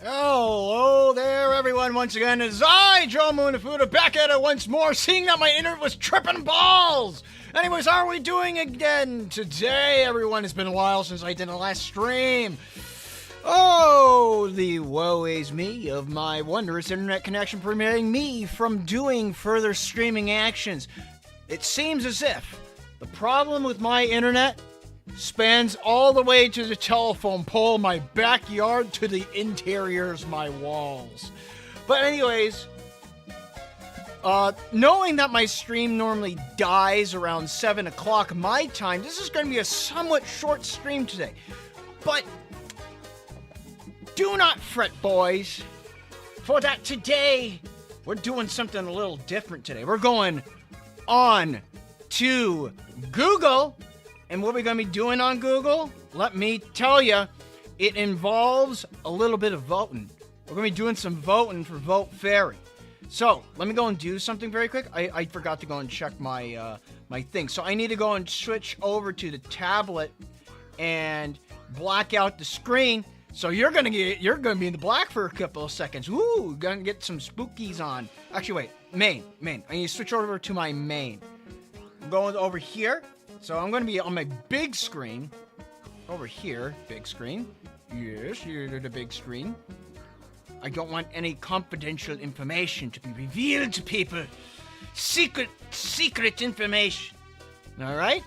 Hello there, everyone. Once again, it's I, Joe Moonafuda, back at it once more, seeing that my internet was tripping balls. Anyways, how are we doing again today, everyone? It's been a while since I did the last stream. Oh, the woe is me of my wondrous internet connection preventing me from doing further streaming actions. It seems as if the problem with my internet spans all the way to the telephone pole, my backyard, to the interiors, my walls. But anyways, knowing that my stream normally dies around 7 o'clock my time, this is going to be a somewhat short stream today. But do not fret, boys, for that today we're doing something a little different today. We're going on to Google. And what we're going to be doing on Google, let me tell you, it involves a little bit of voting. We're going to be doing some voting for Vote Fairy. So, let me go and do something very quick. I forgot to go and check my my thing. So, I need to go and switch over to the tablet and black out the screen. So, you're going to be in the black for a couple of seconds. Ooh, going to get some spookies on. Actually, wait. Main. I need to switch over to my main. I'm going over here. So I'm going to be on my big screen, over here, big screen. Yes, here's the big screen. I don't want any confidential information to be revealed to people. Secret information. All right.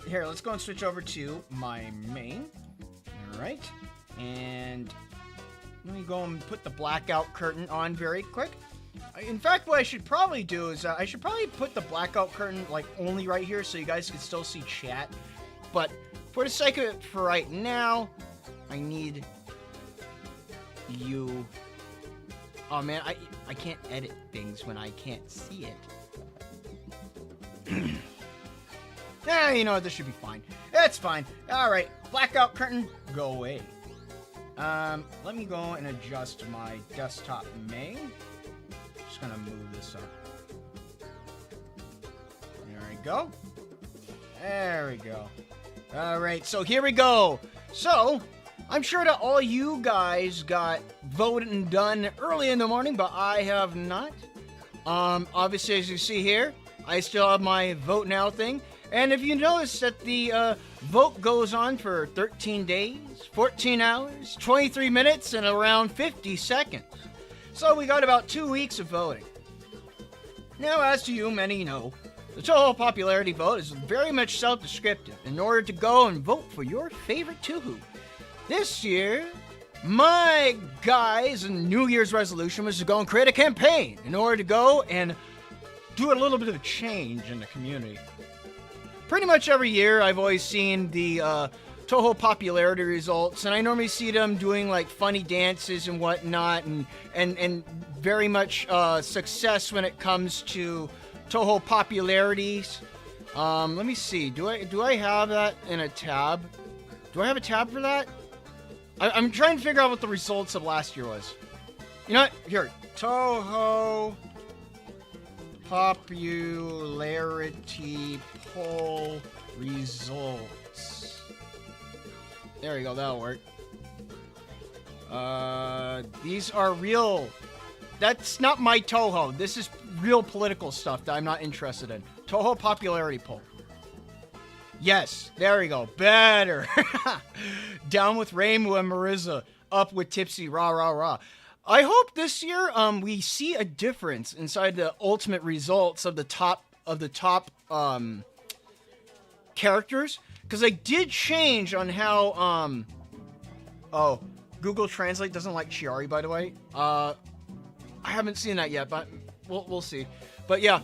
Here, let's go and switch over to my main. All right. And let me go and put the blackout curtain on very quick. In fact, what I should probably do is I should probably put the blackout curtain like only right here so you guys can still see chat. But for the sake of it, for right now, I need you. Oh man, I can't edit things when I can't see it. You know what, this should be fine. It's fine. All right, blackout curtain, go away. Let me go and adjust my desktop main. Just gonna move this up. There we go. There we go. Alright, so here we go. So, I'm sure that all you guys got voting done early in the morning, but I have not. Obviously, as you see here, I still have my vote now thing. And if you notice that the vote goes on for 13 days, 14 hours, 23 minutes, and around 50 seconds. So we got about 2 weeks of voting. Now, as to you many know, the Toho popularity vote is very much self-descriptive in order to go and vote for your favorite Touhou. This year, my guys' New Year's resolution was to go and create a campaign in order to go and do a little bit of change in the community. Pretty much every year, I've always seen the Toho popularity results, and I normally see them doing like funny dances and whatnot, and very much success when it comes to Toho popularities. Let me see. Do I have that in a tab? Do I have a tab for that? I'm trying to figure out what the results of last year was. You know what? Here, Toho popularity poll results. There we go, that'll work. These are real. That's not my Toho. This is real political stuff that I'm not interested in. Toho popularity poll. Yes, there we go. Better. Down with Rainbow and Marissa. Up with Tipsy. Rah, rah, rah. I hope this year we see a difference inside the ultimate results of the top characters. Because I did change on how, oh, Google Translate doesn't like Chiari, by the way. I haven't seen that yet, but we'll see. But yeah,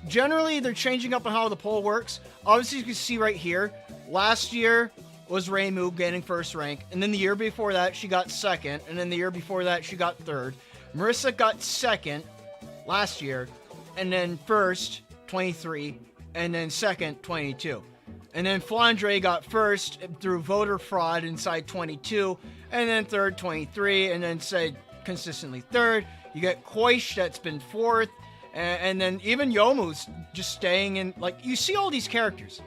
generally they're changing up on how the poll works. Obviously, you can see right here, last year was Reimu getting first rank, and then the year before that, she got second, and then the year before that, she got third. Marissa got second last year, and then first, 23, and then second, 22. And then Flandre got first through voter fraud inside 22, and then third, 23, and then said consistently third. You get Koish that's been fourth, and then even Yomu's just staying in, like, you see all these characters.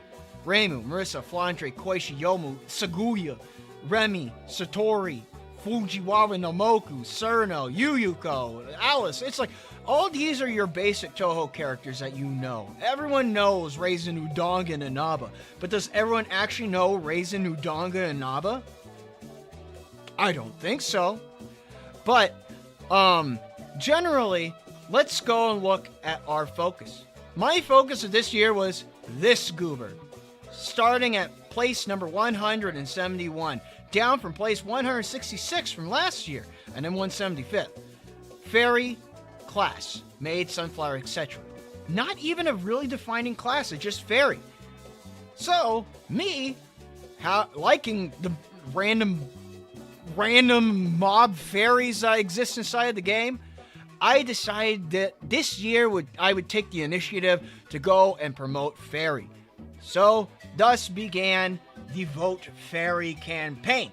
Reimu, Marissa, Flandre, Koishi, Yomu, Saguya, Remy, Satori, Fujiwara no Moku, Surno, Yuyuko, Alice. It's like, all these are your basic Toho characters that you know. Everyone knows Raisin Udonga and Inaba, but does everyone actually know Raisin Udonga and Inaba? I don't think so. But, generally, let's go and look at our focus. My focus of this year was this goober, starting at place number 171, down from place 166 from last year, and then 175th. Fairy class, maid, sunflower, etc. Not even a really defining class, it's just fairy. So, me, liking the random mob fairies that exist inside the game, I decided that this year I would take the initiative to go and promote fairy. So, thus began the Vote Fairy campaign.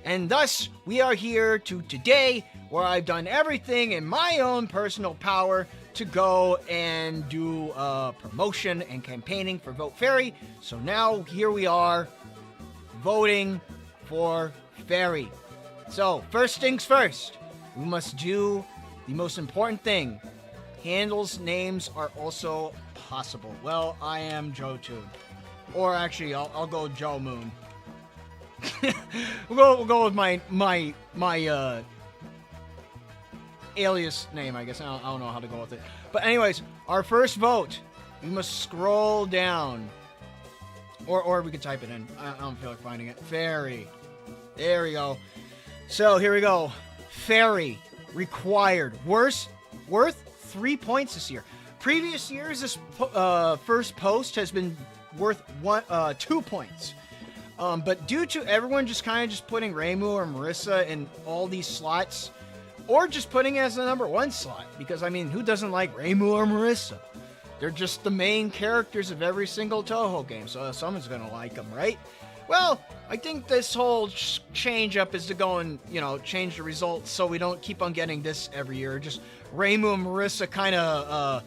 And thus, we are here to today, where I've done everything in my own personal power to go and do promotion and campaigning for Vote Fairy. So now, here we are, voting for fairy. So, first things first, we must do the most important thing. Handles names are also possible. Well, I am Joe Toon. Or actually, I'll go Joe Moon. we'll go with my alias name, I guess. I don't know how to go with it. But anyways, our first vote, we must scroll down. Or we could type it in. I don't feel like finding it. Fairy. There we go. So, here we go. Fairy. Required. Worth 3 points this year. Previous years, this first post has been worth 2 points. But due to everyone just putting Reimu or Marissa in all these slots, or just putting it as the number 1 slot, because I mean, who doesn't like Reimu or Marissa? They're just the main characters of every single Toho game, so someone's gonna like them, right? Well, I think this whole change up is to go and, change the results so we don't keep on getting this every year. Just Reimu and Marissa kind of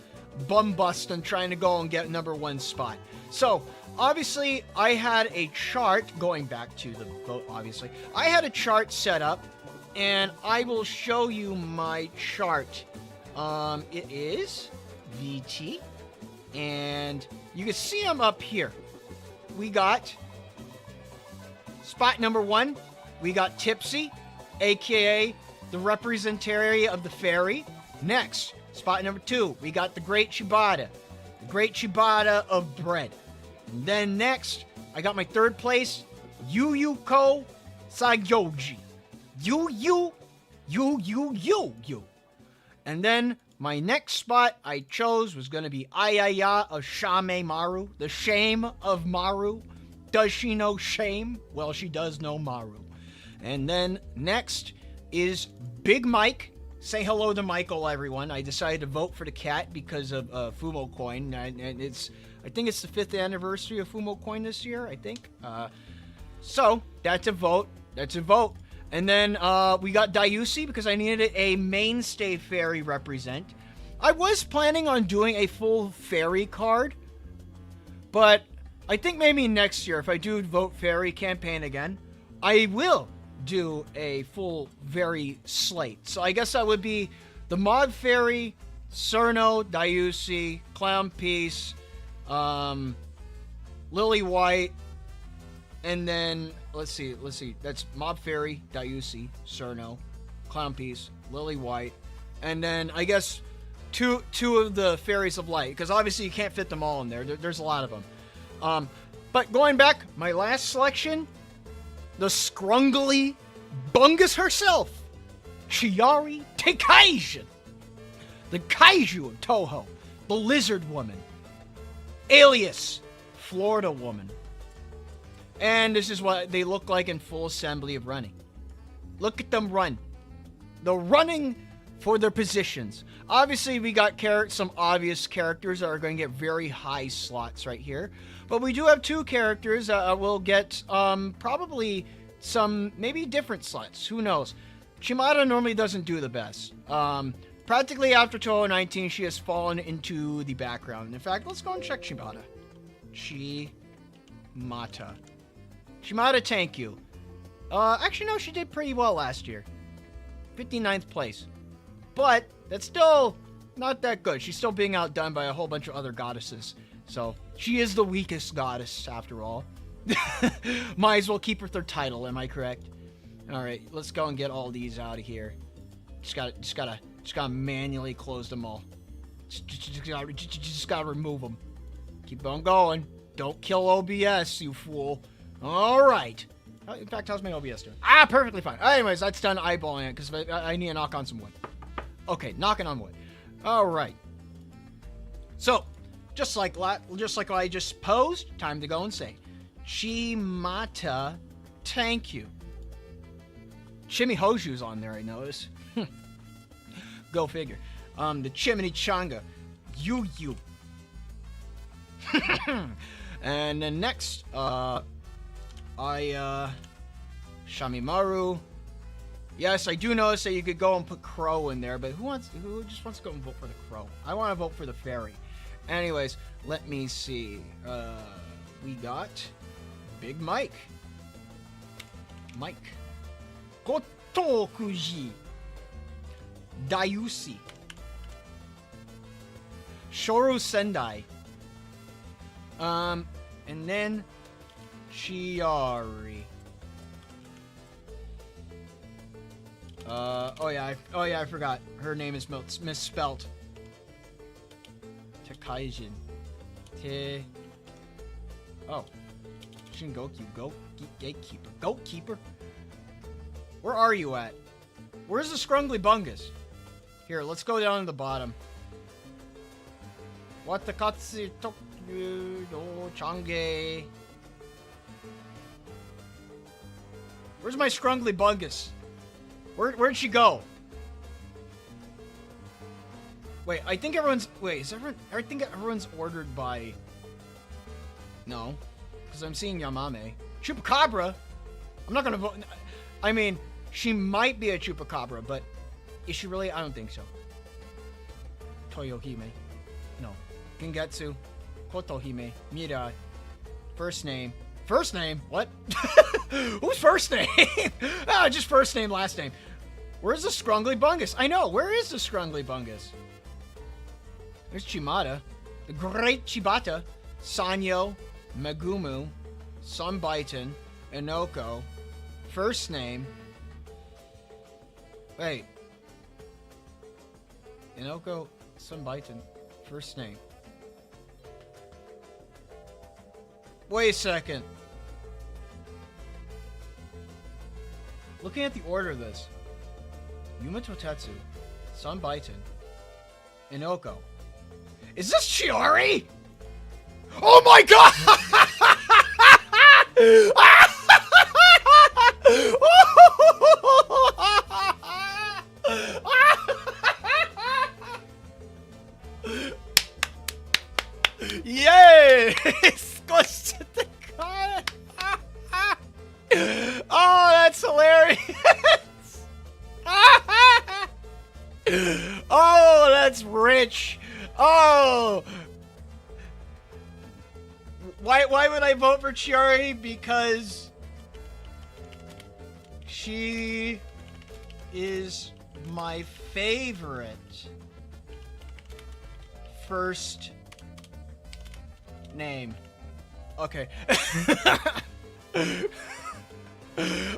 bum bust and trying to go and get number 1 spot. So, obviously, I had a chart, going back to the vote, obviously. I had a chart set up, and I will show you my chart. It is VT, and you can see them up here. We got spot number 1, we got Tipsy, aka the representary of the fairy. Next, spot number 2, we got the Great Chibata, the Great Chibata of bread. And then next, I got my 3rd place, Yuyuko Sayoji. You. And then my next spot I chose was going to be Ayaya of Shame Maru, the shame of Maru. Does she know shame? Well, she does know Maru. And then next is Big Mike. Say hello to Michael, everyone. I decided to vote for the cat because of Fumo Coin, and I think it's the 5th anniversary of Fumo Coin this year, I think. So, that's a vote. And then we got Dayusi because I needed a mainstay fairy represent. I was planning on doing a full fairy card, but I think maybe next year, if I do Vote Fairy campaign again, I will do a full fairy slate. So I guess that would be the Mod Fairy, Cerno, Dayusi, Clown Piece, Lily White, and then let's see. That's Mob Fairy, Dayusi, Cerno, Clown Piece, Lily White, and then I guess two of the Fairies of Light, because obviously you can't fit them all in there. There's a lot of them. But going back, my last selection, the scrungly bungus herself, Chiari Teikaijin, the Kaiju of Toho, the Lizard Woman, Alias, Florida Woman. And this is what they look like in full assembly of running. Look at them run. They're running for their positions. Obviously, we got some obvious characters that are going to get very high slots right here. But we do have 2 characters that will get probably some maybe different slots. Who knows? Chimata normally doesn't do the best. Practically after Toho 19, she has fallen into the background. In fact, let's go and check Chimata. Chimata, thank you. Actually, no, she did pretty well last year. 59th place. But that's still not that good. She's still being outdone by a whole bunch of other goddesses. So, she is the weakest goddess, after all. Might as well keep her third title, am I correct? Alright, let's go and get all these out of here. Just gotta manually close them all. Just gotta remove them. Keep on going. Don't kill OBS, you fool. Alright. In fact, how's my OBS doing? Ah, perfectly fine. Anyways, that's done eyeballing it, because I need to knock on some wood. Okay, knocking on wood. Alright. So, just like what I just posed, time to go and say, Chimata, thank you. Chimihoju's on there, I notice. Go figure. The Chimichanga, you. And then next, Shamimaru. Yes, I do notice that you could go and put Crow in there, but who just wants to go and vote for the Crow? I want to vote for the Fairy. Anyways, let me see. We got Big Mike. Kotokuji. Dayusi. Shoru Sendai. And then Chiari. Oh yeah, I forgot. Her name is misspelt. Takaijin. Oh. Shingoku, Gatekeeper. Goatkeeper? Where are you at? Where's the Scrungly Bungus? Here, let's go down to the bottom. Watakatsu Tokyu no Change. Where's my Scrungly Bungus? Where'd she go? Wait, I think everyone's... Wait, is everyone... I think everyone's ordered by... No. Because I'm seeing Yamame. Chupacabra? I'm not gonna vote... I mean, she might be a Chupacabra, but... Is she really? I don't think so. Toyohime. No. Gengetsu. Kotohime. Mirai. First name. First name? What? Who's first name? Ah, just first name, last name. Where's the Scrungly Bungus? I know. Where is the Scrungly Bungus? There's Chimata. The Great Chibata. Sanyo. Megumu. Sunbaiton. Inoko. First name. Wait. Inoko. Sunbaiton. First name. Wait a second. Looking at the order of this. Yuma Totetsu. Sunbaiton. Inoko. Is this Chiari? Oh my god! Yay! Oh, that's hilarious! Oh, that's rich! Oh! Why would I vote for Chiari? Because she is my favorite first name. Okay.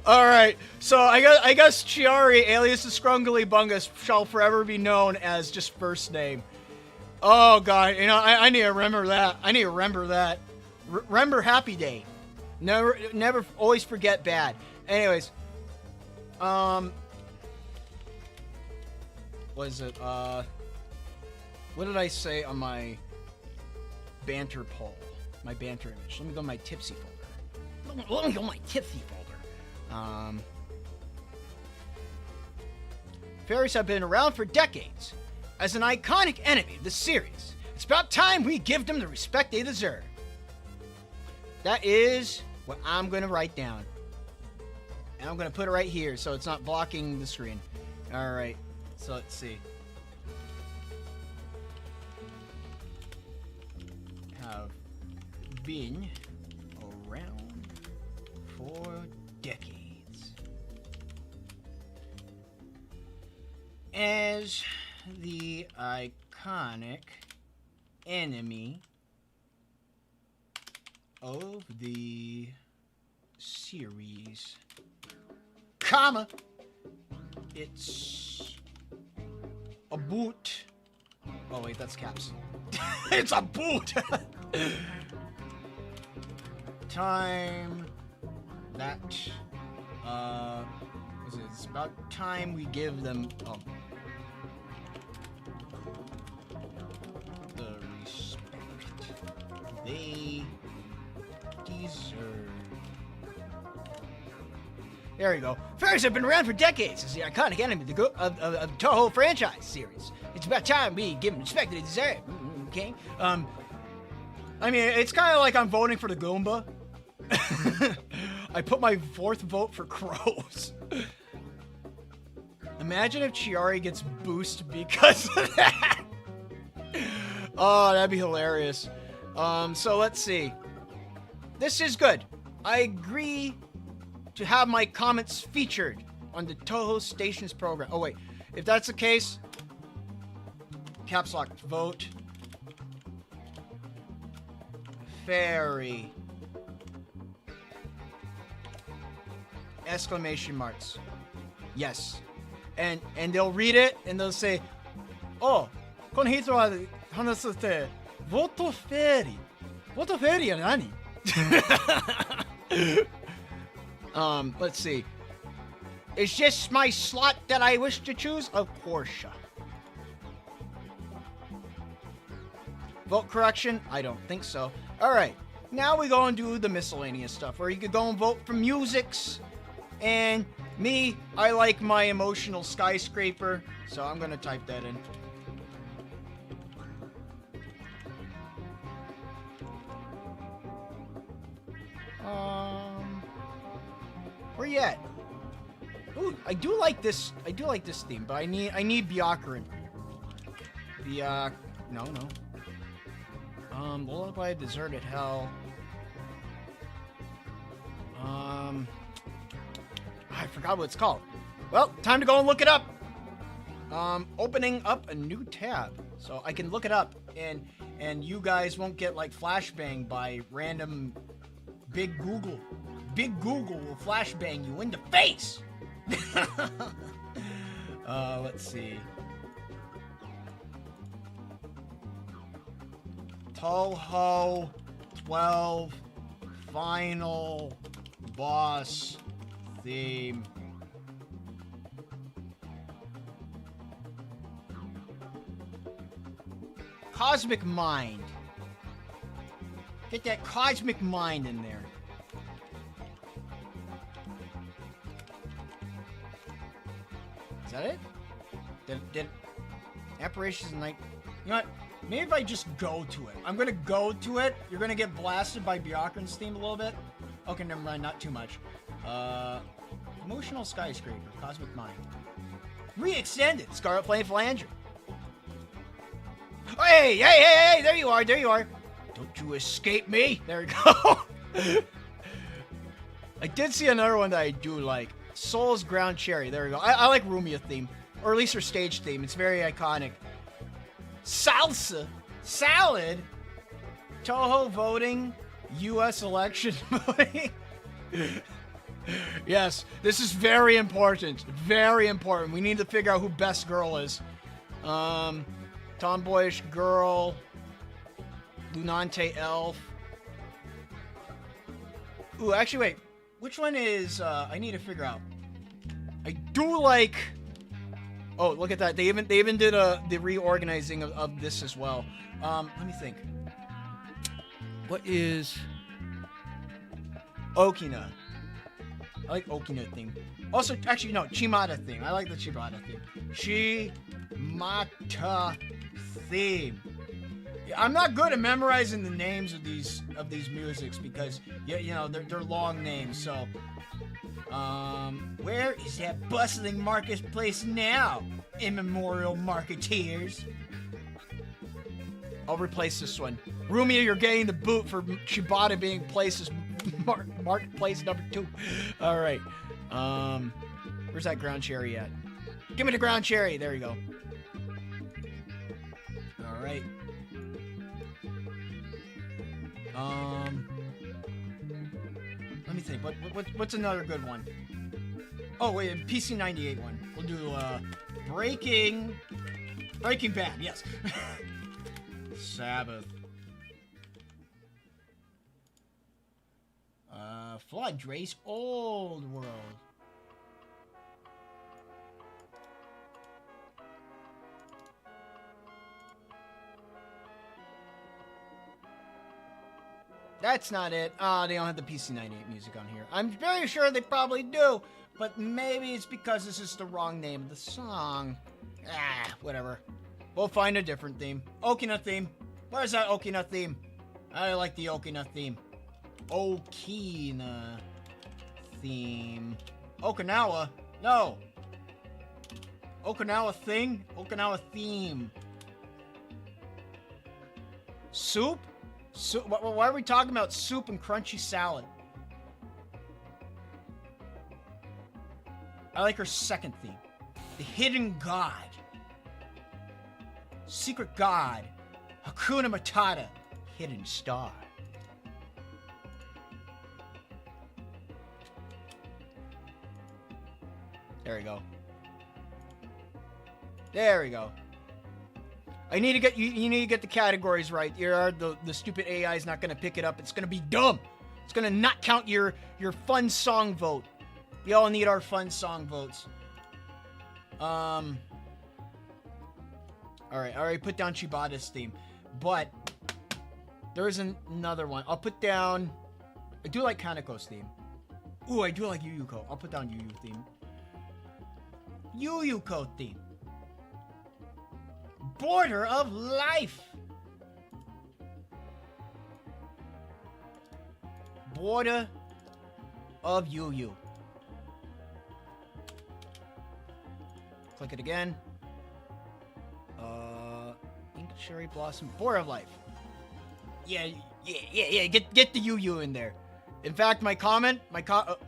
Alright, so I guess Chiari, alias the Scrungly Bungus, shall forever be known as just first name. Oh god, you know, I need to remember that. I need to remember that. Remember Happy Day. Never, always forget bad. Anyways, what is it? What did I say on my banter poll? My banter image. Let me go to my tipsy folder. Let me go to my tipsy folder. Fairies have been around for decades as an iconic enemy of the series. It's about time we give them the respect they deserve. That is what I'm going to write down. And I'm going to put it right here so it's not blocking the screen. Alright, so let's see. Have been around for decades. as the iconic enemy of the series, comma, it's a boot. Oh wait, that's caps. It's a boot. Time that it's about time we give them the respect they deserve. There you go. Fairies have been around for decades as the iconic enemy of the Toho franchise series. It's about time we give them respect they deserve. Okay? I mean, it's kind of like I'm voting for the Goomba. I put my 4th vote for crows. Imagine if Chiari gets boosted because of that. Oh, that'd be hilarious. So let's see. This is good. I agree to have my comments featured on the Toho Stations program. Oh wait, if that's the case, caps lock, vote fairy. Exclamation marks. Yes. And they'll read it and they'll say, "Oh, この人は話して、VOTE FAIIRY. VOTE FAIIRY は何?" Let's see. Is this my slot that I wish to choose? Of course. Vote correction? I don't think so. Alright, now we go and do the miscellaneous stuff, where you could go and vote for musics. And me, I like my emotional skyscraper, so I'm gonna type that in. Where you at? Ooh, I do like this theme, but I need Byakuran. No. Lullaby, Deserted Hell. I forgot what it's called. Well, time to go and look it up. Opening up a new tab, so I can look it up, and you guys won't get like flashbang by random Big Google. Big Google will flashbang you in the face. Let's see. Toho 12 final boss theme. Cosmic Mind. Get that Cosmic Mind in there. Is that it? Did Apparitions of Night? You know what? Maybe if I just go to it. I'm gonna go to it. You're gonna get blasted by Byakuran's theme a little bit. Okay, never mind. Not too much. Emotional Skyscraper. Cosmic Mind. Re-extended. Scarlet Flame Phalange. Oh, hey! There you are. Don't you escape me. There we go. I did see another one that I do like. Soul's Ground Cherry. There we go. I like Rumia theme. Or at least her stage theme. It's very iconic. Salsa. Salad. Toho voting. U.S. election voting. Yes, this is very important. Very important. We need to figure out who best girl is. Tomboyish girl. Lunante elf. Ooh, actually, wait. Which one is, I need to figure out. I do like... Oh, look at that. They even did the reorganizing of this as well. Let me think. What is... Okina. I like Okina theme. Also, actually, no, Chimata theme. I like the Chimata theme. Chimata theme. I'm not good at memorizing the names of these musics because you know they're long names. So, where is that bustling marketplace now, immemorial marketeers? I'll replace this one. Rumia, you're getting the boot for Shibata being placed as marketplace number 2. All right. Where's that Ground Cherry at? Give me the ground cherry. There you go. All right. Let me think. What's another good one? Oh wait, PC 98 one. We'll do Breaking Bad. Yes. Sabbath. Flood Drace Old World. That's not it. They don't have the PC-98 music on here. I'm very sure they probably do, but maybe it's because this is the wrong name of the song. Whatever. We'll find a different theme. Okina theme. Where's that Okina theme? I like the Okina theme. Okina theme. Okinawa? No. Okinawa thing? Okinawa theme. Soup? Soup? Why are we talking about soup and crunchy salad? I like her second theme. The Hidden God. Secret God. Hakuna Matata. Hidden Star. There we go. There we go. I need to get you need to get the categories right. The stupid AI is not gonna pick it up. It's gonna be dumb. It's gonna not count your fun song vote. We all need our fun song votes. Alright, I already put down Chibata's theme. But there is another one. I'll put down, I do like Kaneko's theme. Ooh, I do like Yuyuko. I'll put down Yuyu theme. Yuyuko theme. Border of Life. Border of Yuyu. Click it again. Ink Cherry Blossom. Border of Life. Yeah. Get the Yuyu in there. In fact, my comment,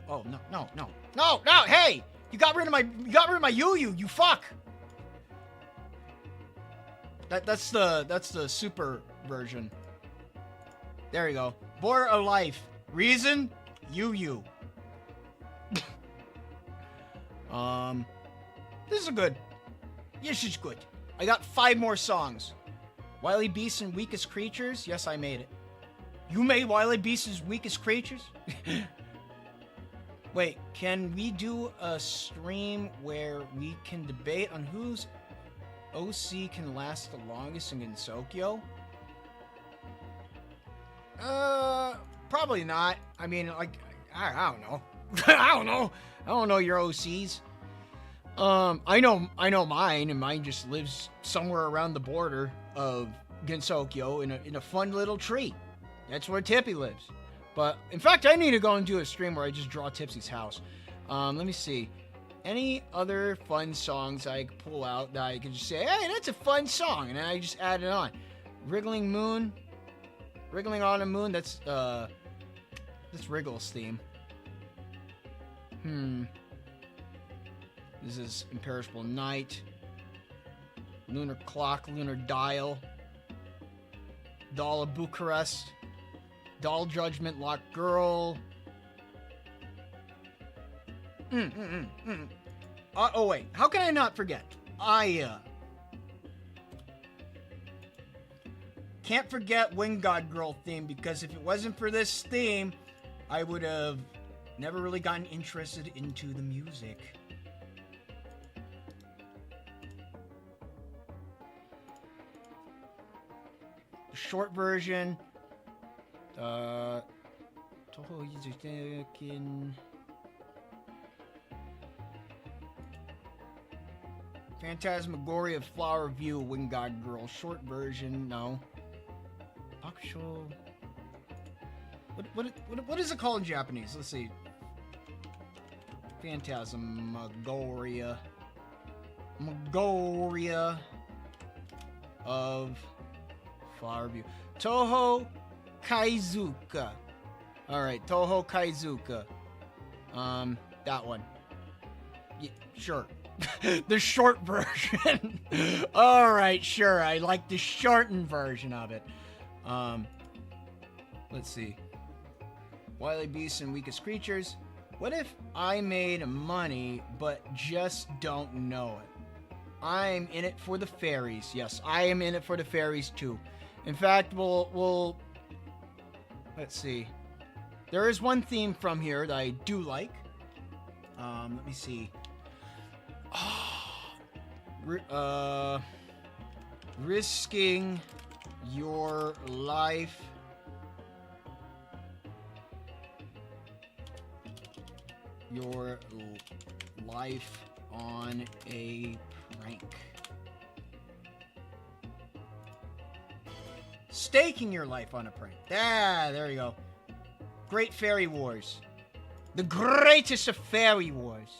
oh no, hey! You got rid of my Yuyu, you fuck! That's the super version. There you go. Border of Life. Reason? Yuyu. This is good. This is good. I got 5 more songs. Wily Beasts and Weakest Creatures. Yes, I made it. You made Wily Beasts and Weakest Creatures? Wait, can we do a stream where we can debate on whose OC can last the longest in Gensokyo? Probably not. I mean, like, I don't know. I don't know your OCs. I know mine, and mine just lives somewhere around the border of Gensokyo in a fun little tree. That's where Tippy lives. But, in fact, I need to go and do a stream where I just draw Tipsy's house. Let me see. Any other fun songs I could pull out that I could just say, hey, that's a fun song, and then I just add it on. Wriggling Moon. Wriggling Autumn Moon, that's Wriggle's theme. This is Imperishable Night. Lunar Clock, Lunar Dial. Doll of Bucharest. Doll Judgment, Locked Girl. Oh wait, how can I not forget? Can't forget Wind God Girl theme, because if it wasn't for this theme, I would have never really gotten interested into the music. The short version. Toho Yuzukin. Phantasmagoria of Flower View, Wind God Girl. Short version, no. Bakusho. What is it called in Japanese? Let's see. Phantasmagoria. Magoria of Flower View. Toho Kaizuka. Alright, Toho Kaizuka. That one. Yeah, sure. The short version. Alright, sure. I like the shortened version of it. Let's see. Wily beasts and weakest creatures. What if I made money, but just don't know it? I'm in it for the fairies. Yes, I am in it for the fairies too. In fact, we'll let's see. There is one theme from here that I do like. Let me see. Risking your life on a prank. Staking your life on a prank. There you go. Great Fairy Wars. The greatest of Fairy Wars.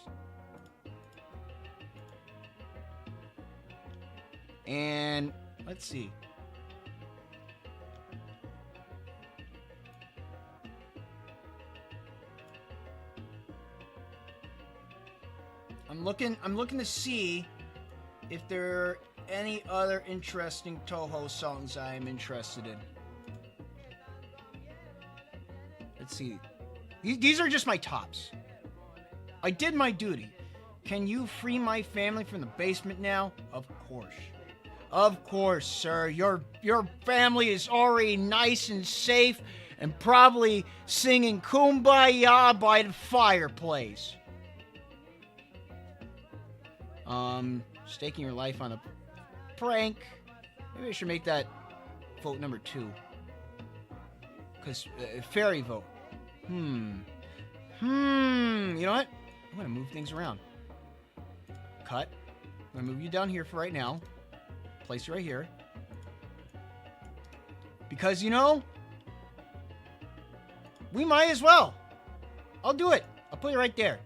And let's see. I'm looking to see if there are any other interesting Toho songs I am interested in. Let's see. These are just my tops. I did my duty. Can you free my family from the basement now? Of course. Of course, sir. Your family is already nice and safe and probably singing Cumbia by the fireplace. Staking your life on a prank. Maybe I should make that vote number 2. Because fairy vote. You know what? I'm going to move things around. Cut. I'm going to move you down here for right now. Place you right here. Because, you know, we might as well. I'll do it. I'll put you right there.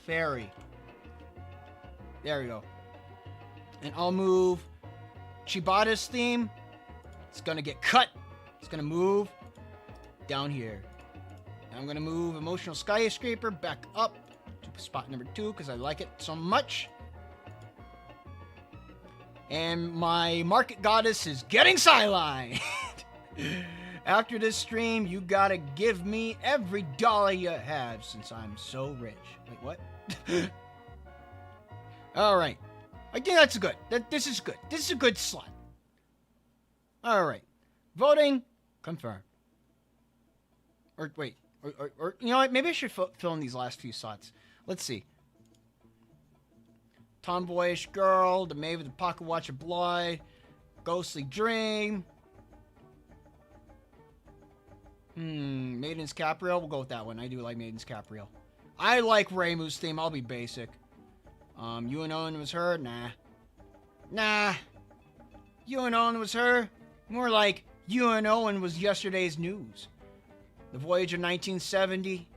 Fairy. There we go. And I'll move Chibata's theme. It's going to get cut. It's going to move down here. I'm going to move Emotional Skyscraper back up to spot number 2 because I like it so much. And my market goddess is getting sidelined. After this stream, you gotta give me every dollar you have since I'm so rich. Wait, what? Alright. I think that's good. This is good. This is a good slot. Alright. Voting confirmed. Or wait. Or you know what? Maybe I should fill in these last few slots. Let's see. Tomboyish Girl, The Maid with the Pocket Watch of Blood, Ghostly Dream. Maiden's Capriel. We'll go with that one. I do like Maiden's Capriel. I like Reimu's theme. I'll be basic. You and Owen was her? Nah. You and Owen was her? More like you and Owen was yesterday's news. The Voyage of 1970.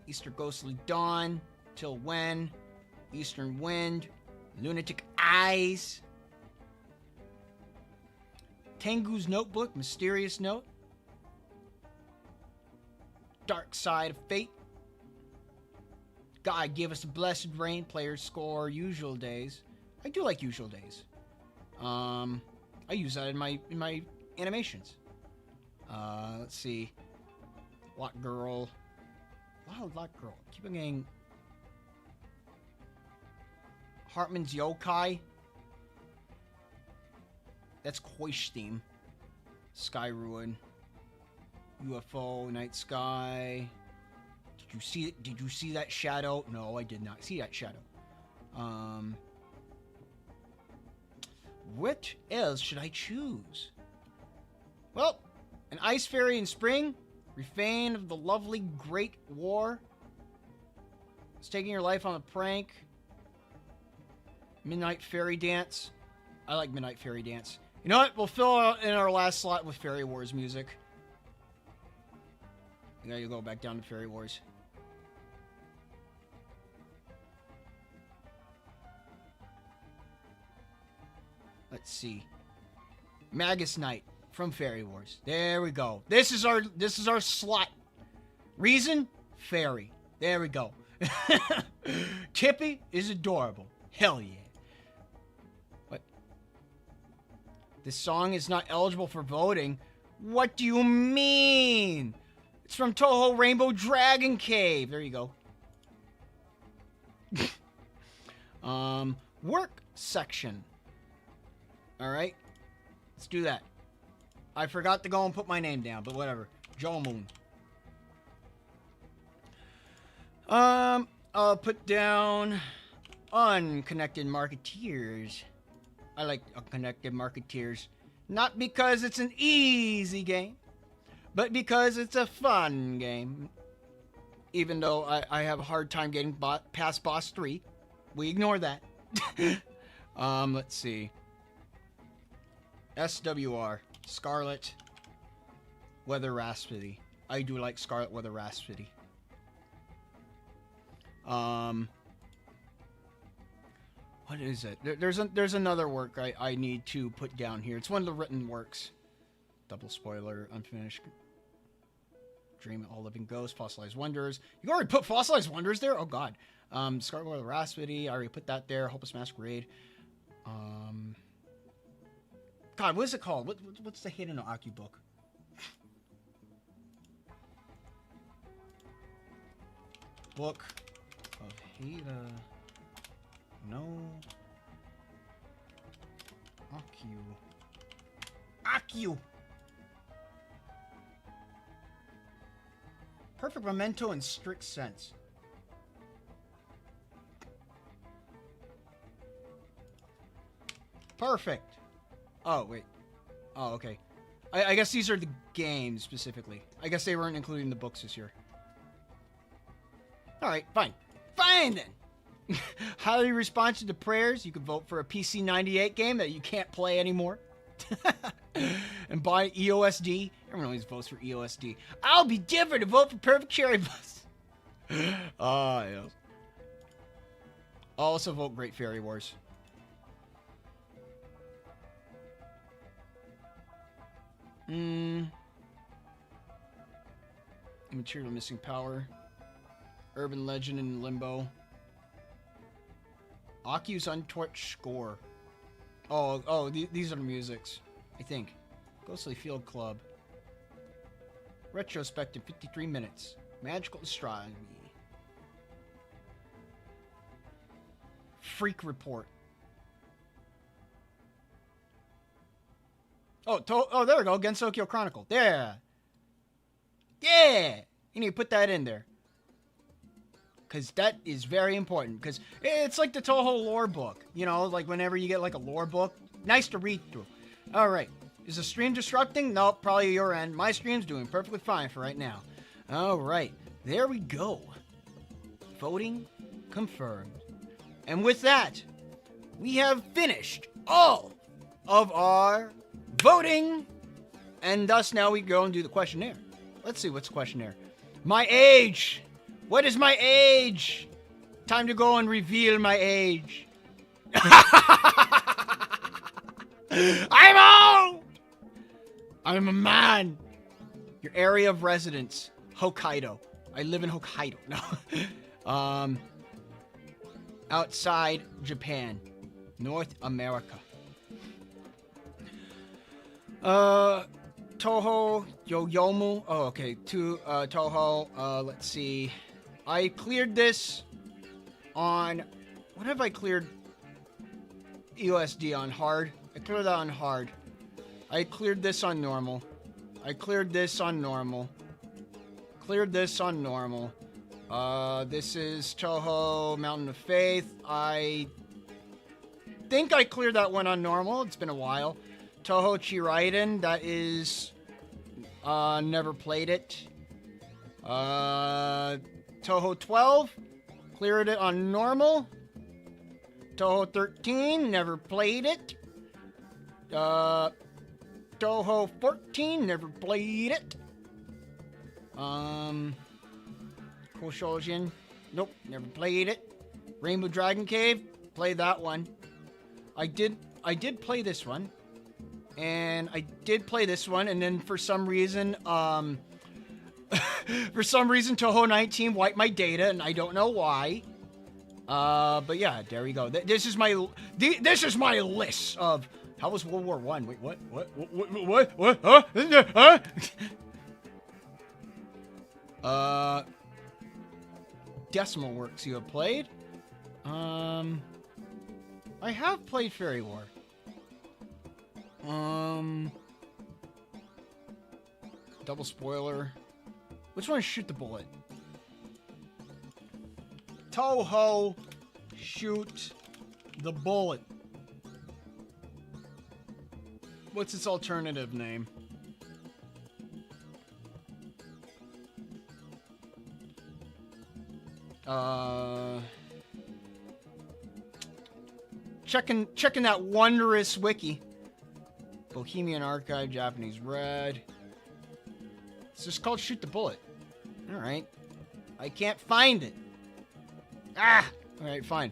Easter Ghostly Dawn. Till When. Eastern Wind. Lunatic Eyes. Tengu's Notebook. Mysterious Note. Dark Side of Fate. God Give Us a Blessed Rain. Players Score. Usual Days. I do like Usual Days. I use that in my animations. Let's see. Lock Girl. Wow, Lock Girl. Keep on getting Hartman's Yokai. That's Koish theme. Sky Ruin. UFO, Night Sky. Did you see it? Did you see that shadow? No, I did not see that shadow. What else should I choose? Well, an Ice Fairy in Spring. Refrain of the Lovely Great War. It's taking your life on a prank. Midnight Fairy Dance. I like Midnight Fairy Dance. You know what? We'll fill in our last slot with Fairy Wars music. I gotta go back down to Fairy Wars. Let's see. Magus Knight from Fairy Wars. There we go. This is our slot. Reason? Fairy. There we go. Tippy is adorable. Hell yeah. What? This song is not eligible for voting. What do you mean? It's from Toho Rainbow Dragon Cave. There you go. Work section. Alright. Let's do that. I forgot to go and put my name down, but whatever. Joe Moon. I'll put down unconnected marketeers. I like unconnected marketeers. Not because it's an easy game, but because it's a fun game. Even though I have a hard time getting past boss 3. We ignore that. Let's see. SWR. Scarlet Weather Raspity. I do like Scarlet Weather Raspity. What is it? There's another work I need to put down here. It's one of the written works. Double spoiler. Unfinished. Dream All Living Ghosts. Fossilized Wonders. You already put Fossilized Wonders there? Oh god. Scarlet Weather Raspity. I already put that there. Hopeless Masquerade. God, what is it called? What's the hidden Aki book? Book of Hida. No. Akio. Perfect memento in strict sense. Perfect. Oh, wait. Oh, okay. I guess these are the games, specifically. I guess they weren't including the books this year. Alright, fine. Fine, then! Highly responsive to prayers. You can vote for a PC 98 game that you can't play anymore. And buy EOSD. Everyone always votes for EOSD. I'll be different to vote for Perfect Cherry Bus. Yeah. I'll also vote Great Fairy Wars. Material Missing Power. Urban Legend in Limbo. Akiu's Untorched Score. Oh, these are the musics, I think. Ghostly Field Club. Retrospective 53 minutes. Magical Astronomy. Freak Report. Oh, there we go. Gensokyo Chronicle. There. Yeah. You need to put that in there. Because that is very important. Because it's like the Toho lore book. You know, like whenever you get like a lore book. Nice to read through. Alright. Is the stream disrupting? Nope, probably your end. My stream's doing perfectly fine for right now. Alright. There we go. Voting confirmed. And with that, we have finished all of our voting. And thus now we go and do the questionnaire. Let's see what's the questionnaire. My age! What is my age? Time to go and reveal my age. I'm old! I'm a man. Your area of residence. Hokkaido. I live in Hokkaido. No. Outside Japan. North America. Toho Yoyomu. Oh, okay. Toho. Let's see. I cleared this on... What have I cleared EOSD on? Hard? I cleared that on hard. I cleared this on normal. I cleared this on normal. Cleared this on normal. This is Toho Mountain of Faith. I think I cleared that one on normal. It's been a while. Toho Chiraiden. That is... never played it. Toho 12, cleared it on normal. Toho 13, never played it. Toho 14, never played it. Koshojin, nope, never played it. Rainbow Dragon Cave, played that one. I did play this one. And I did play this one, and then for some reason, For some reason, Toho 19 wiped my data, and I don't know why. But yeah, there we go. This is my list of how was World War One. Wait, what? Huh? Decimal works you have played. I have played Fairy War. Double spoiler. Which one is Shoot the Bullet? Toho, Shoot the Bullet. What's its alternative name? Checking that wondrous wiki. Bohemian Archive, Japanese Red. It's just called Shoot the Bullet. Alright. I can't find it. Ah! Alright, fine.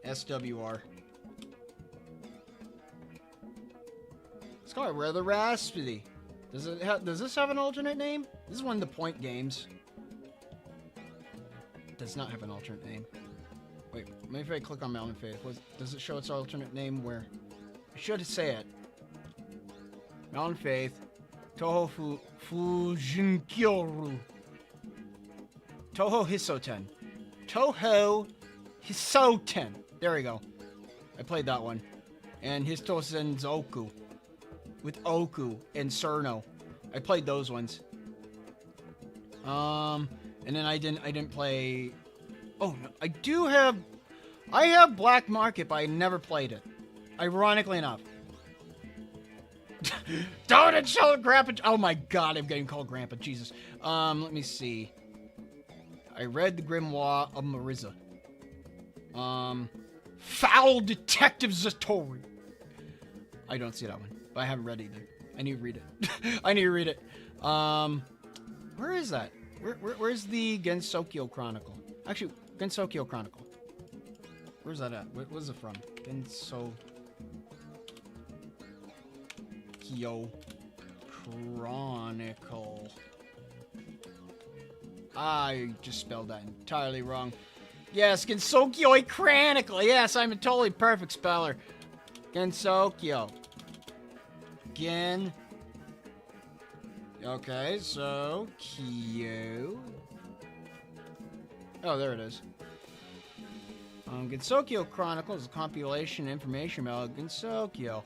SWR. It's called Rather Raspy. Does this have an alternate name? This is one of the point games. It does not have an alternate name. Wait, maybe if I click on Mountain Faith, does it show its alternate name where? I should say it. Mountain Faith, Toho Fujinkyoru, Toho Hisoten, Toho Hisoten. There we go. I played that one, and Hisoten Zoku with Oku and Cerno. I played those ones. And then I didn't play. Oh no, I have Black Market, but I never played it. Ironically enough. Don't it show Grandpa? Oh my God, I'm getting called Grandpa. Jesus. Let me see. I read the Grimoire of Marisa. Foul Detective Zatori. I don't see that one, but I haven't read it either. I need to read it. I need to read it. Where is that? Where's the Gensokyo Chronicle? Actually, Gensokyo Chronicle. Where's that at? Where's it from? Gensokyo Chronicle. I just spelled that entirely wrong. Yes, Gensokyo Chronicle. Yes, I'm a totally perfect speller. Gensokyo. Okay, so Kyo. Oh, there it is. Gensokyo Chronicle is a compilation information about Gensokyo.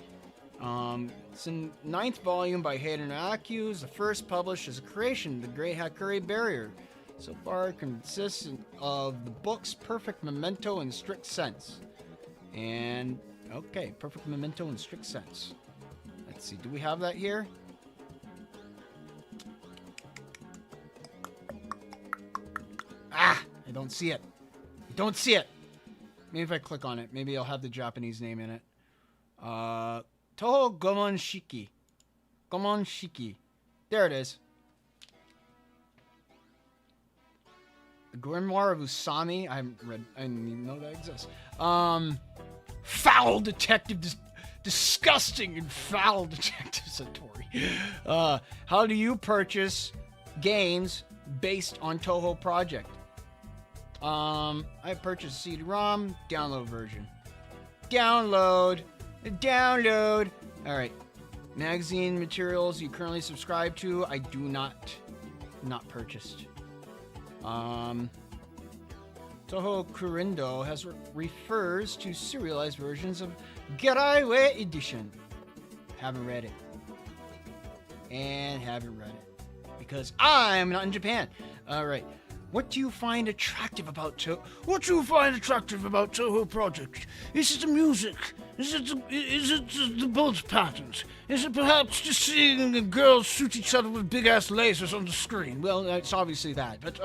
It's in 9th volume by Hayden Akyu. It's the first published as a creation of the Great Hakuri Barrier. So far, it consists of the books Perfect Memento and Strict Sense. And, okay, Perfect Memento and Strict Sense. Let's see, do we have that here? Ah! I don't see it. I don't see it. Maybe if I click on it, maybe I'll have the Japanese name in it. Toho Gomon Shiki. Gomon Shiki. There it is. The Grimoire of Usami. I haven't read. I didn't even know that exists. Foul Detective. Disgusting and foul Detective Satori. How do you purchase games based on Toho Project? I purchased CD-ROM, download version. Download. Alright. Magazine materials you currently subscribe to, I do not purchased. Toho Kurindo refers to serialized versions of Garaiwe Edition. Haven't read it. Because I'm not in Japan. Alright. What do you find attractive about Toho? What do you find attractive about Toho Project? Is it the music? Is it the bullet patterns? Is it perhaps just seeing the girls shoot each other with big-ass lasers on the screen? Well, it's obviously that, but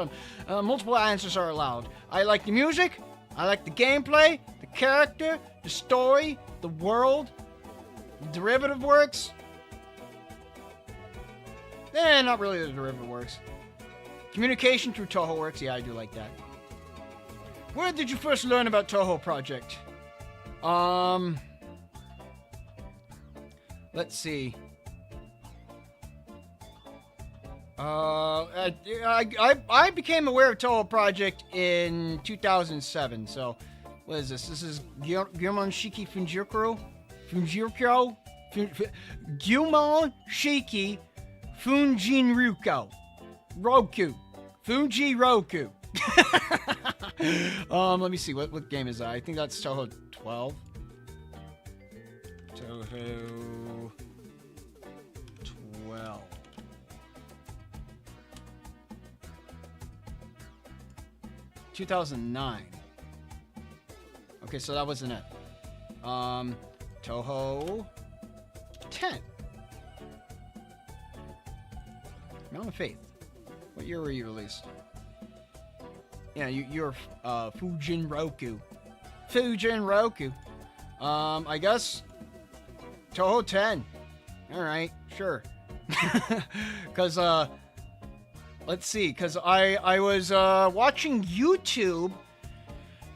multiple answers are allowed. I like the music, I like the gameplay, the character, the story, the world, the derivative works. Not really the derivative works. Communication through Toho works. Yeah, I do like that. Where did you first learn about Toho Project? Let's see. I became aware of Toho Project in 2007. So, what is this? This is Gyumon Shiki Funjikuro? Gyumon Shiki Funjinruko. Roku. Fuji Roku. Let me see. What game is that? I think that's Toho 12. Toho 12. $2009. Okay, so that wasn't it. Toho 10. Mountain of Faith. What year were you released? Yeah, you're Fujin Roku. Fujin Roku. I guess Toho 10. All right, sure. Cause let's see, cause I was watching YouTube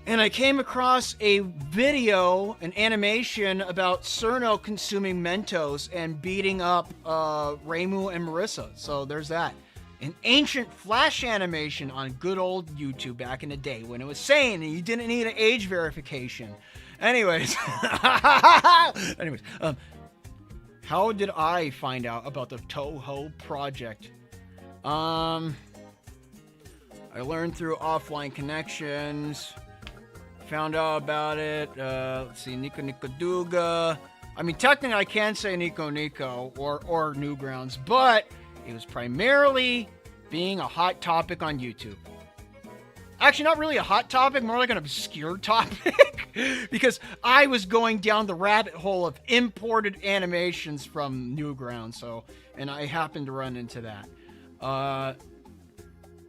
and I came across a video, an animation about Cerno consuming Mentos and beating up Reimu and Marissa. So there's that. An ancient flash animation on good old YouTube back in the day when it was sane and you didn't need an age verification. Anyways, how did I find out about the Toho project? I learned through offline connections. Found out about it. Let's see, Nico Duga. I mean, technically, I can say Nico or Newgrounds, but it was primarily being a hot topic on YouTube. Actually, not really a hot topic, more like an obscure topic, because I was going down the rabbit hole of imported animations from Newgrounds, and I happened to run into that.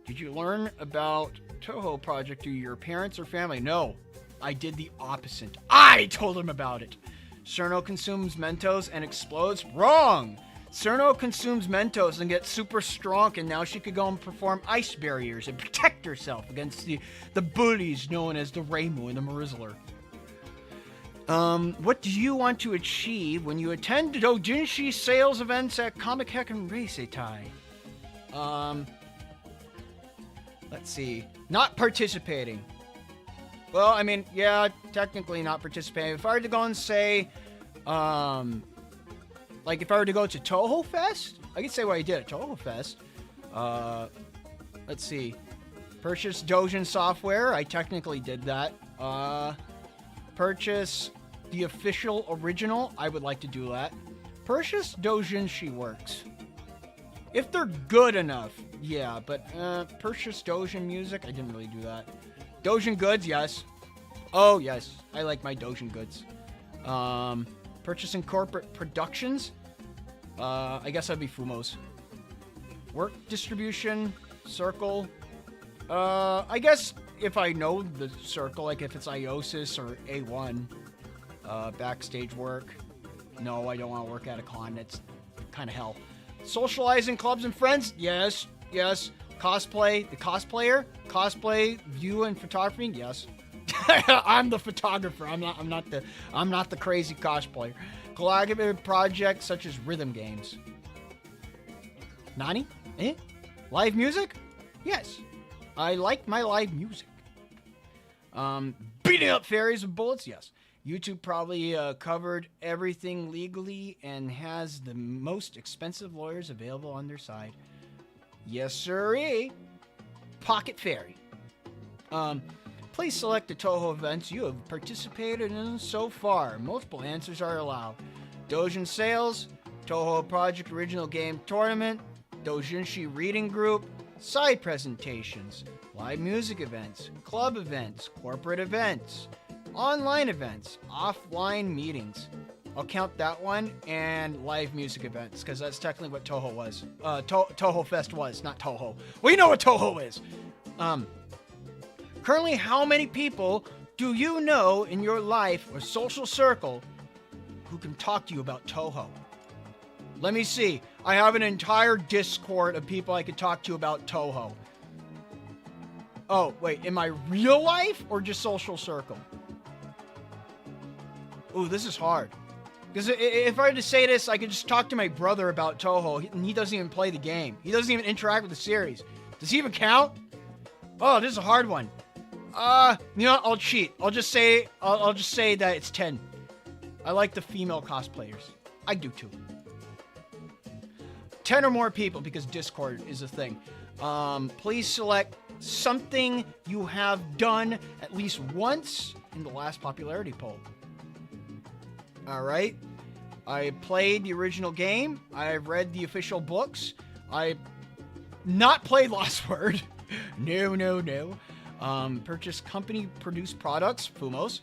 Did you learn about Toho Project through your parents or family? No, I did the opposite. I told them about it. Cerno consumes Mentos and explodes? Wrong! Cerno consumes Mentos and gets super strong, and now she could go and perform ice barriers and protect herself against the bullies known as the Reimu and the Marizzler. What do you want to achieve when you attend doujinshi sales events at Comic Hack and Reisetai? Let's see. Not participating. Well, I mean, yeah, technically not participating. If I were to go and say, like if I were to go to Toho Fest, I could say what I did at Toho Fest. Let's see. Purchase Dojin software. I technically did that. Purchase the official original. I would like to do that. Purchase Doujinshi Works. If they're good enough, yeah, but purchase Dojin music, I didn't really do that. Dojin goods, yes. Oh, yes, I like my Dojin goods. Purchasing corporate productions, I guess that'd be Fumo's. Work distribution, circle. I guess if I know the circle, like if it's Iosis or A1, backstage work. No, I don't want to work at a con. That's kind of hell. Socializing clubs and friends? Yes, yes. Cosplay, the cosplayer? Cosplay, view and photography? Yes. I'm the photographer. I'm not the crazy cosplayer. Collaborative projects such as rhythm games. Nani? Eh? Live music? Yes. I like my live music. Beating up fairies with bullets? Yes. YouTube probably covered everything legally and has the most expensive lawyers available on their side. Yes, sirree. Pocket Fairy. Please select the Toho events you have participated in so far. Multiple answers are allowed. Dojin Sales, Toho Project Original Game Tournament, Doujinshi Reading Group, Side Presentations, Live Music Events, Club Events, Corporate Events, Online Events, Offline Meetings. I'll count that one, and live music events, because that's technically what Toho was. Toho Fest was, not Toho. We know what Toho is! Currently, how many people do you know in your life or social circle who can talk to you about Toho? Let me see. I have an entire Discord of people I could talk to about Toho. Oh, wait, in my real life or just social circle? Ooh, this is hard. Because if I were to say this, I could just talk to my brother about Toho, and he doesn't even play the game. He doesn't even interact with the series. Does he even count? Oh, this is a hard one. You know, I'll cheat. I'll just say that it's 10. I like the female cosplayers. I do too. 10 or more people, because Discord is a thing. Please select something you have done at least once in the last popularity poll. Alright. I played the original game. I've read the official books. I not played Lost Word. No. Purchased company-produced products, Fumos.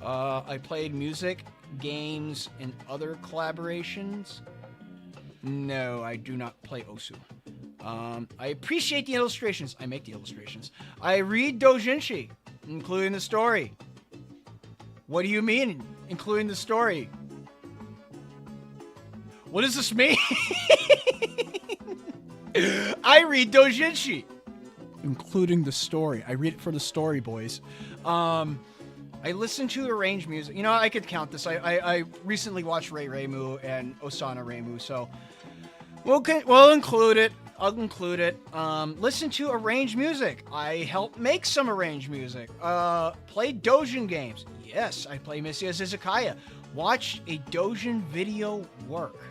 I played music, games, and other collaborations. No, I do not play Osu. I appreciate the illustrations. I make the illustrations. I read doujinshi, including the story. What do you mean, including the story? What does this mean? I read doujinshi, including the story. I read it for the story, boys. I listen to arranged music. You know, I could count this. I recently watched Reimu and Osana Reimu, so we'll include it. I'll include it. Listen to arranged music. I help make some arranged music. Play doujin games. Yes, I play Miscellaneous Izakaya. Watch a doujin video work.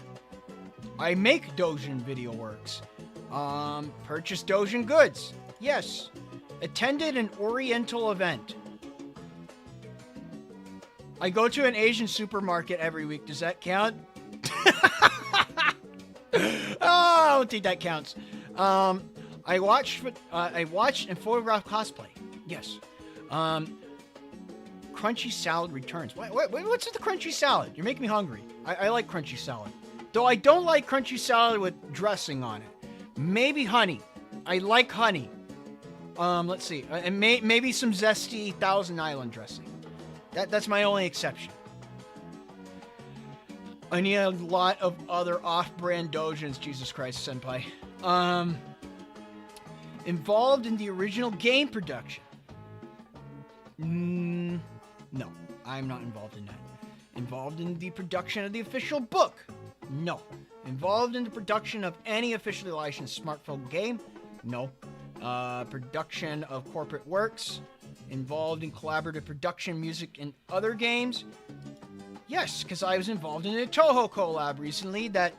I make doujin video works. Purchase doujin goods. Yes. Attended an Oriental event. I go to an Asian supermarket every week. Does that count? Oh, I don't think that counts. I watched and photographed cosplay. Yes. Crunchy salad returns. What's with the crunchy salad? You're making me hungry. I like crunchy salad. Though I don't like crunchy salad with dressing on it. Maybe honey. I like honey. Let's see. And maybe some zesty Thousand Island dressing. That's my only exception. I need a lot of other off-brand doujins, Jesus Christ, senpai. Involved in the original game production. No, I'm not involved in that. Involved in the production of the official book. No. Involved in the production of any officially licensed smartphone game. No. Production of corporate works. Involved in collaborative production, music, and other games. Yes, because I was involved in a Toho collab recently that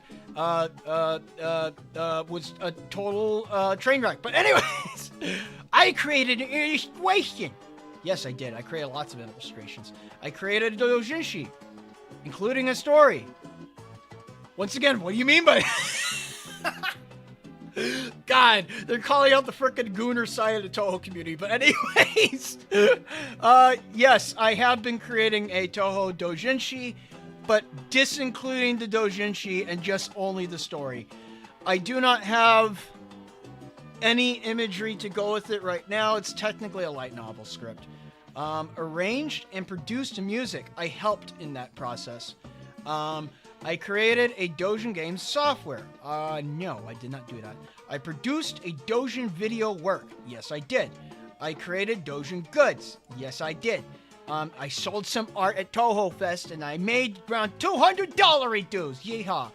was a total train wreck. But anyways, I created an illustration. Yes, I did. I created lots of illustrations. I created a doujinshi, including a story. Once again, what do you mean by God, they're calling out the frickin' gooner side of the Toho community. But anyways, yes, I have been creating a Toho doujinshi, but disincluding the doujinshi and just only the story. I do not have any imagery to go with it right now. It's technically a light novel script. Arranged and produced music. I helped in that process. I created a doujin game software. No, I did not do that. I produced a doujin video work. Yes, I did. I created doujin goods. Yes, I did. I sold some art at Toho Fest, and I made around $200 dues. Yeehaw.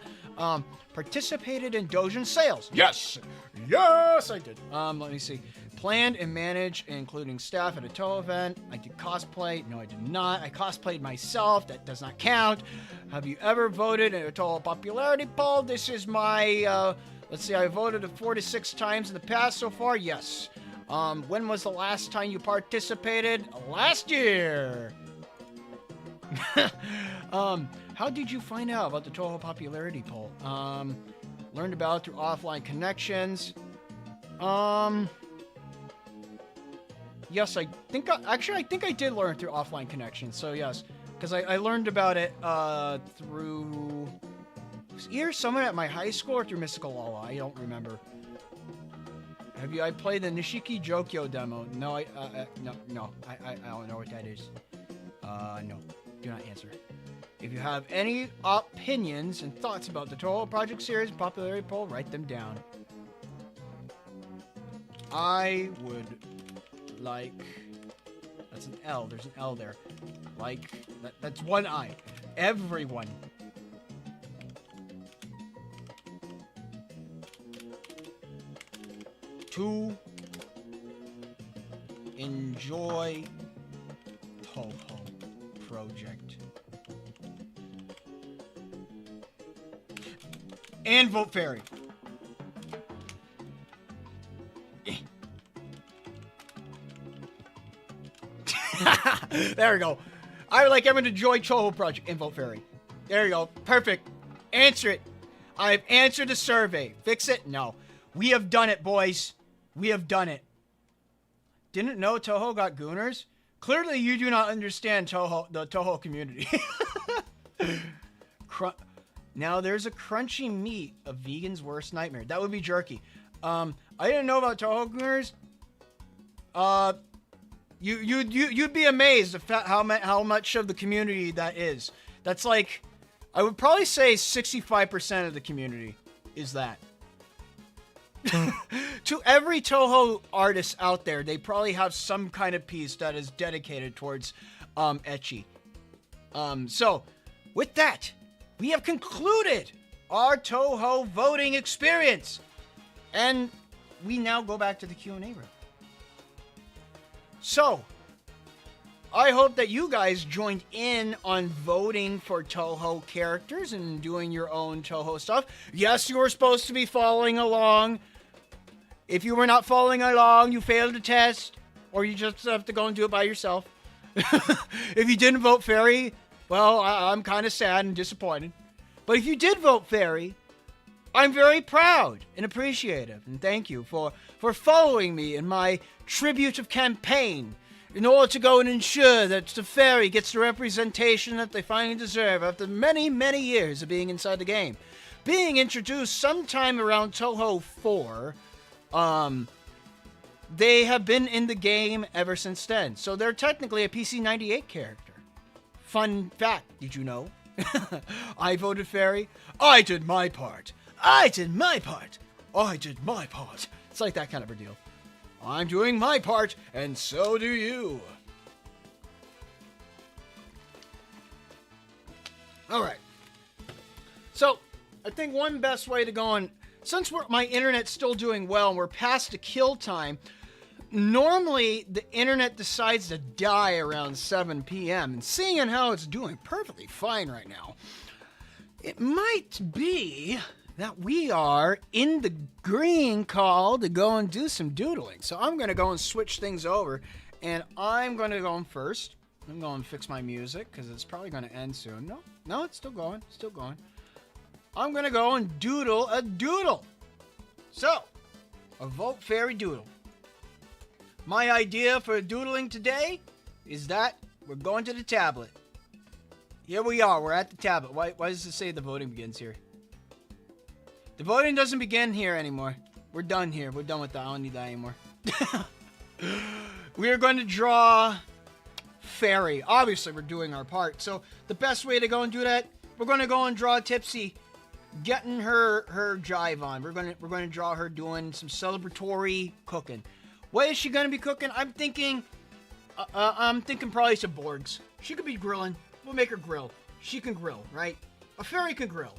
Participated in doujin sales. Yes. Yes, I did. Let me see. Planned and managed, including staff at a Toho event. I did cosplay. No, I did not. I cosplayed myself. That does not count. Have you ever voted in a Toho popularity poll? This is my, let's see, I voted 4 to 6 times in the past so far. Yes. When was the last time you participated? Last year. How did you find out about the Toho popularity poll? Learned about it through offline connections. Yes, I think I did learn through offline connections. So yes, because I learned about it through either someone at my high school or through Mystical Lala. I don't remember. Have you? I played the Nishiki Jokyo demo. No, no. I don't know what that is. No, do not answer. If you have any opinions and thoughts about the Toho Project series and popularity poll, write them down. I would like... That's an L. There's an L there. Like, that's one I. Everyone to enjoy Toho project. And vote fairy. There we go. I would like everyone to enjoy Toho project and vote fairy. There you go. Perfect. Answer it. I've answered the survey. Fix it? No. We have done it, boys. We have done it. Didn't know Toho got gooners? Clearly, you do not understand Toho, the Toho community. Now, there's a crunchy meat, a vegan's worst nightmare. That would be jerky. I didn't know about Toho gooners. You'd be amazed at how much of the community that is. That's like, I would probably say 65% of the community is that. To every Toho artist out there, they probably have some kind of piece that is dedicated towards ecchi. So, with that, we have concluded our Toho voting experience. And we now go back to the Q&A room. So, I hope that you guys joined in on voting for Toho characters and doing your own Toho stuff. Yes, you were supposed to be following along. If you were not following along, you failed the test, or you just have to go and do it by yourself. If you didn't vote fairy, well, I'm kind of sad and disappointed. But if you did vote fairy, I'm very proud and appreciative, and thank you for following me in my tribute of campaign in order to go and ensure that the fairy gets the representation that they finally deserve after many, many years of being inside the game. Being introduced sometime around Toho 4, they have been in the game ever since then. So they're technically a PC-98 character. Fun fact, did you know? I voted fairy. I did my part. I did my part. I did my part. It's like that kind of a deal. I'm doing my part, and so do you. Alright. So, I think one best way to go on, since my internet's still doing well and we're past the kill time, normally the internet decides to die around 7 p.m. And seeing how it's doing perfectly fine right now, it might be that we are in the green call to go and do some doodling. So I'm going to go and switch things over, and I'm going to go in first. I'm going to fix my music because it's probably going to end soon. No, it's still going. Still going. I'm going to go and doodle a doodle. So, a vote fairy doodle. My idea for doodling today is that we're going to the tablet. Here we are. We're at the tablet. Why does it say the voting begins here? The voting doesn't begin here anymore. We're done here. We're done with that. I don't need that anymore. We are going to draw fairy. Obviously, we're doing our part. So, the best way to go and do that, we're going to go and draw Tipsy getting her jive on. We're going to draw her doing some celebratory cooking. What is she going to be cooking? I'm thinking probably some Borgs. She could be grilling. We'll make her grill. She can grill, right? A fairy can grill.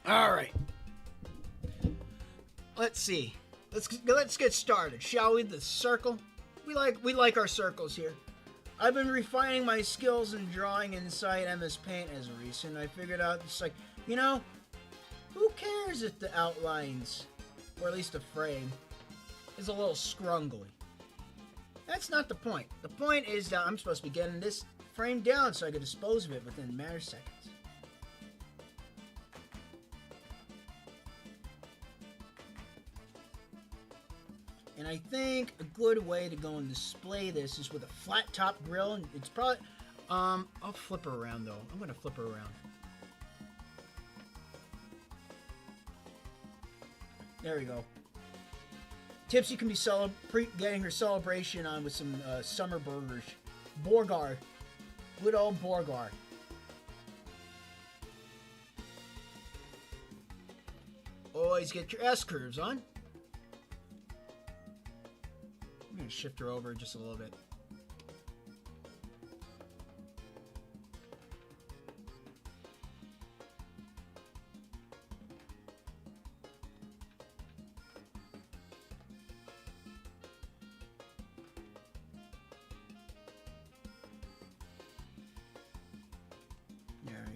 All right. Let's see. Let's get started, shall we? The circle. We like our circles here. I've been refining my skills in drawing inside MS Paint as of recent. I figured out it's like, who cares if the outlines, or at least the frame, is a little scrungly? That's not the point. The point is that I'm supposed to be getting this frame down so I can dispose of it within a matter of seconds. And I think a good way to go and display this is with a flat top grill. And it's probably, I'll flip her around though. I'm going to flip her around. There we go. Tipsy can be getting her celebration on with some summer burgers. Borgar. Good old Borgar. Always get your S-curves on. I'm going to shift her over just a little bit.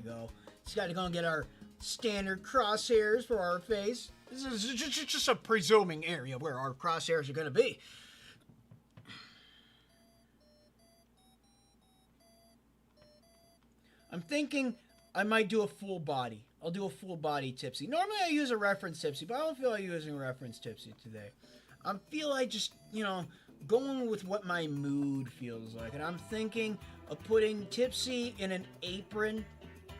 go. Just got to go and get our standard crosshairs for our face. This is just a presuming area where our crosshairs are going to be. I'm thinking I might do a full body. I'll do a full body tipsy. Normally I use a reference tipsy, but I don't feel like using a reference tipsy today. I feel like just, going with what my mood feels like. And I'm thinking of putting Tipsy in an apron.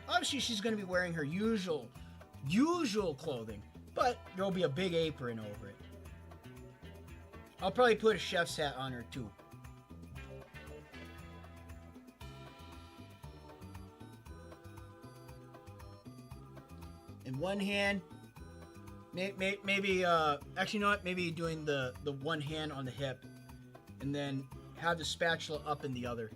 Obviously she's going to be wearing her usual clothing, but there'll be a big apron over it. I'll probably put a chef's hat on her too. In one hand, maybe actually, you know what? Maybe doing the one hand on the hip, and then have the spatula up in the other.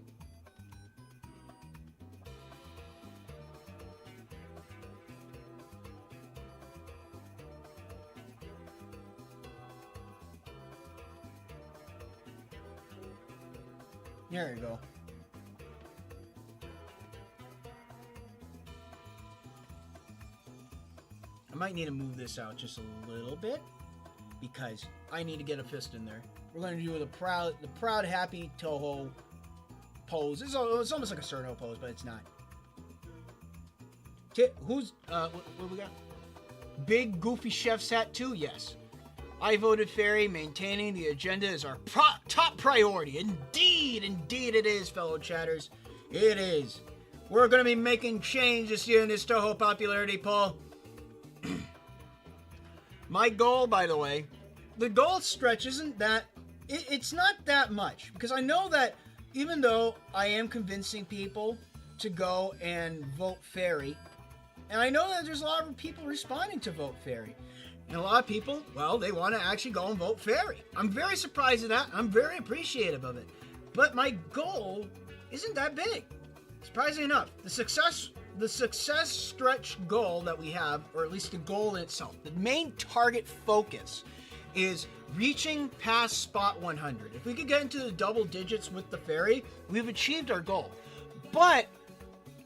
There you go. I might need to move this out just a little bit because I need to get a fist in there. We're going to do the proud, happy Toho pose. It's almost like a Cerno pose, but it's not. Who's, what we got? Big goofy chef's hat too? Yes. I voted fairy. Maintaining the agenda is our top priority. Indeed it is, fellow chatters. It is. We're going to be making change this year in this Toho popularity poll. My goal, by the way, the goal stretch isn't that, it's not that much, because I know that even though I am convincing people to go and vote fairy, and I know that there's a lot of people responding to vote fairy, and a lot of people, well, they want to actually go and vote fairy. I'm very surprised at that. I'm very appreciative of it. But my goal isn't that big. Surprisingly enough, the success stretch goal that we have, or at least the goal in itself, the main target focus is reaching past spot 100. If we could get into the double digits with the fairy, we've achieved our goal. But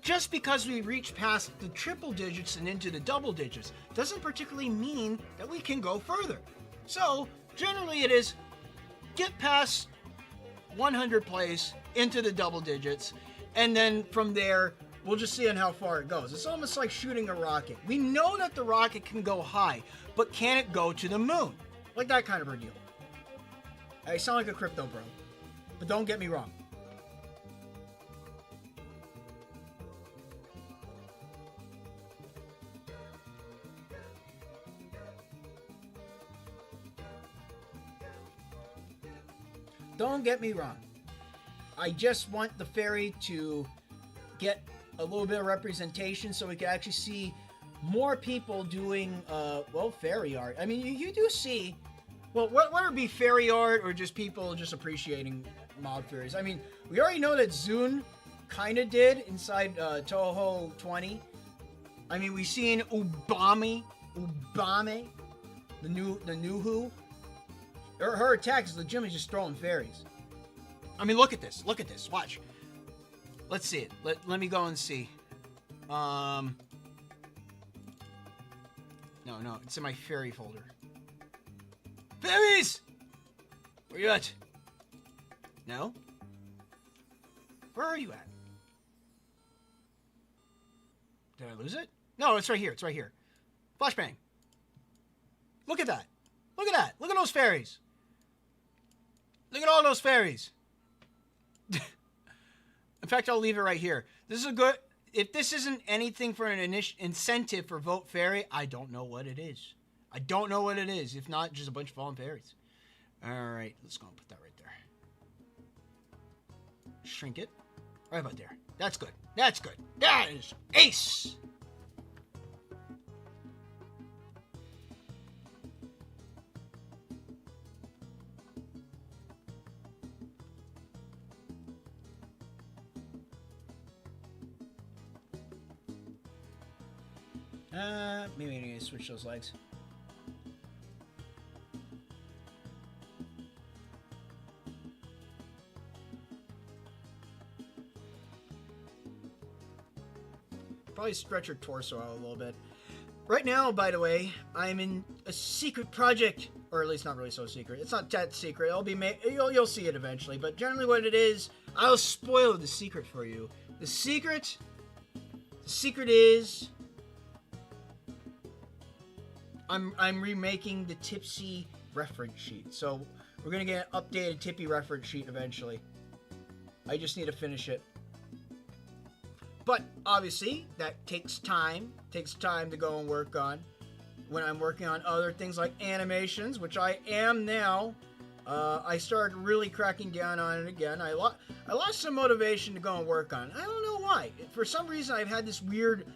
just because we reach past the triple digits and into the double digits doesn't particularly mean that we can go further. So generally it is get past 100 place into the double digits, and then from there we'll just see on how far it goes. It's almost like shooting a rocket. We know that the rocket can go high, but can it go to the moon? Like that kind of a deal. I sound like a crypto bro, but don't get me wrong. Don't get me wrong. I just want the fairy to get a little bit of representation so we can actually see more people doing, fairy art. I mean, you do see, whether it be fairy art or just people just appreciating mob fairies. I mean, we already know that Zune kind of did inside Toho 20. I mean, we've seen Ubame, the new who. Her attack is legitimately just throwing fairies. I mean, look at this. Watch. Let's see it. Let me go and see. No, it's in my fairy folder. Fairies! Where you at? No? Where are you at? Did I lose it? No, it's right here. Flashbang. Look at that. Look at those fairies. Look at all those fairies. In fact, I'll leave it right here. This is a good... If this isn't anything for an incentive for Vote Fairy, I don't know what it is. If not, just a bunch of fallen fairies. All right, let's go and put that right there. Shrink it. Right about there. That's good. That is ace. Maybe I need to switch those legs. probably stretch her torso out a little bit. Right now, by the way, I'm in a secret project, or at least not really so secret. It's not that secret. It'll be you'll see it eventually. But generally, what it is, I'll spoil the secret for you. The secret is I'm remaking the Tipsy reference sheet. So we're gonna get an updated Tippy reference sheet eventually. I just need to finish it. But obviously, that takes time. Takes time to go and work on. When I'm working on other things like animations, which I am now, I started really cracking down on it again. I lost some motivation to go and work on it. I don't know why. For some reason, I've had this weird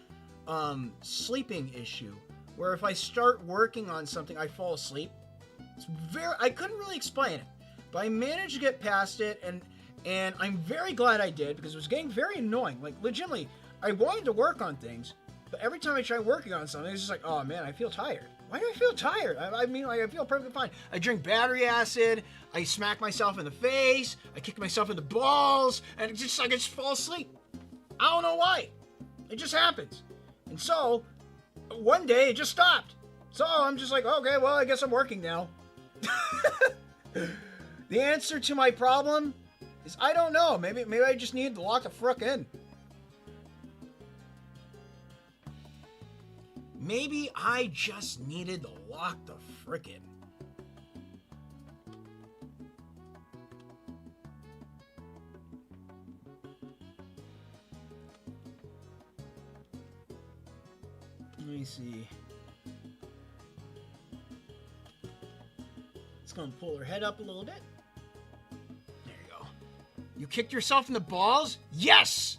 sleeping issue, where if I start working on something, I fall asleep. I couldn't really explain it, but I managed to get past it, and I'm very glad I did, because it was getting very annoying. Like, legitimately, I wanted to work on things, but every time I try working on something, it's just like, oh man, I feel tired. Why do I feel tired? I mean, like, I feel perfectly fine. I drink battery acid, I smack myself in the face, I kick myself in the balls, and it's just like I just fall asleep. I don't know why. It just happens. And so, one day, it just stopped. So, I'm just like, okay, well, I guess I'm working now. The answer to my problem is, I don't know. Maybe I just need to lock the frick in. Maybe I just needed to lock the frick in. Let me see. It's gonna pull her head up a little bit. There you go. You kicked yourself in the balls? Yes!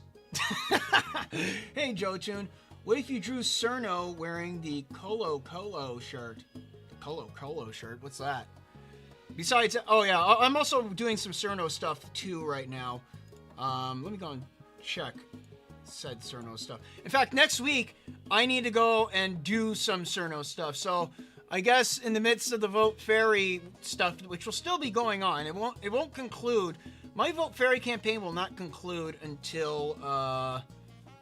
Hey, Jotun. What if you drew Cerno wearing the Colo shirt? The Colo shirt? What's that? Besides, oh yeah, I'm also doing some Cerno stuff too right now. Let me go and check said Cerno stuff. In fact, next week, I need to go and do some Cerno stuff. So, I guess in the midst of the Vote Fairy stuff, which will still be going on, it won't conclude. My Vote Fairy campaign will not conclude until,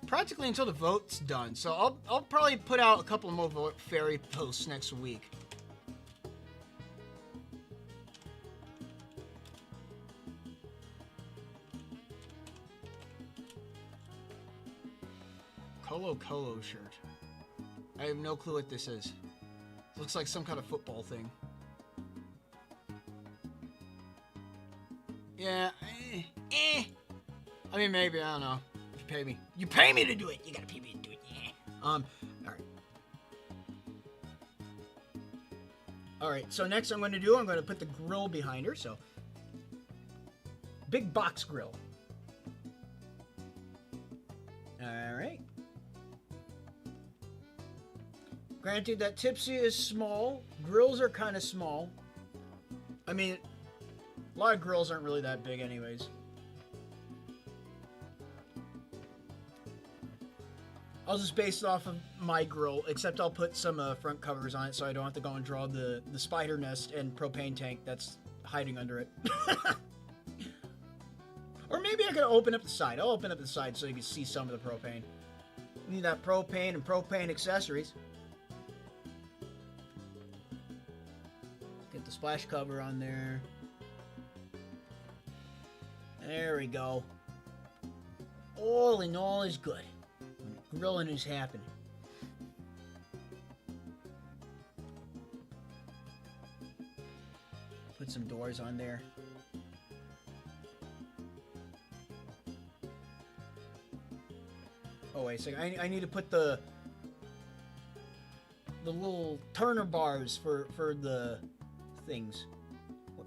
practically until the vote's done. So I'll probably put out a couple more Vote Fairy posts next week. Colo shirt. I have no clue what this is. It looks like some kind of football thing. Yeah, I mean, maybe, I don't know. If you pay me. You pay me to do it! You gotta pay me to do it, yeah. Alright. Alright, so next I'm gonna put the grill behind her, so. Big box grill. Alright. Granted that Tipsy is small, grills are kind of small. I mean, a lot of grills aren't really that big anyways. I'll just base it off of my grill, except I'll put some front covers on it so I don't have to go and draw the spider nest and propane tank that's hiding under it. Or maybe I could open up the side. I'll open up the side so you can see some of the propane. You need that propane and propane accessories. Get the splash cover on there. There we go. All in all is good. Grilling is happening. Put some doors on there. Oh wait a second. I need to put the little turner bars for the things.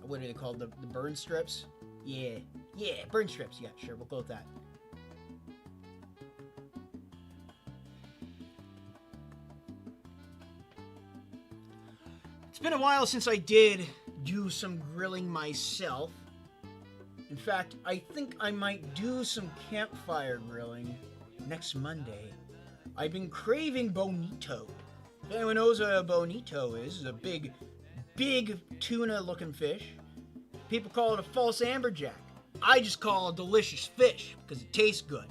What are they called? The burn strips? Yeah, burn strips. Yeah, sure, we'll go with that. It's been a while since I did do some grilling myself. In fact, I think I might do some campfire grilling next Monday. I've been craving bonito. If anyone knows what a bonito is, it's a big tuna-looking fish. People call it a false amberjack. I just call it a delicious fish because it tastes good.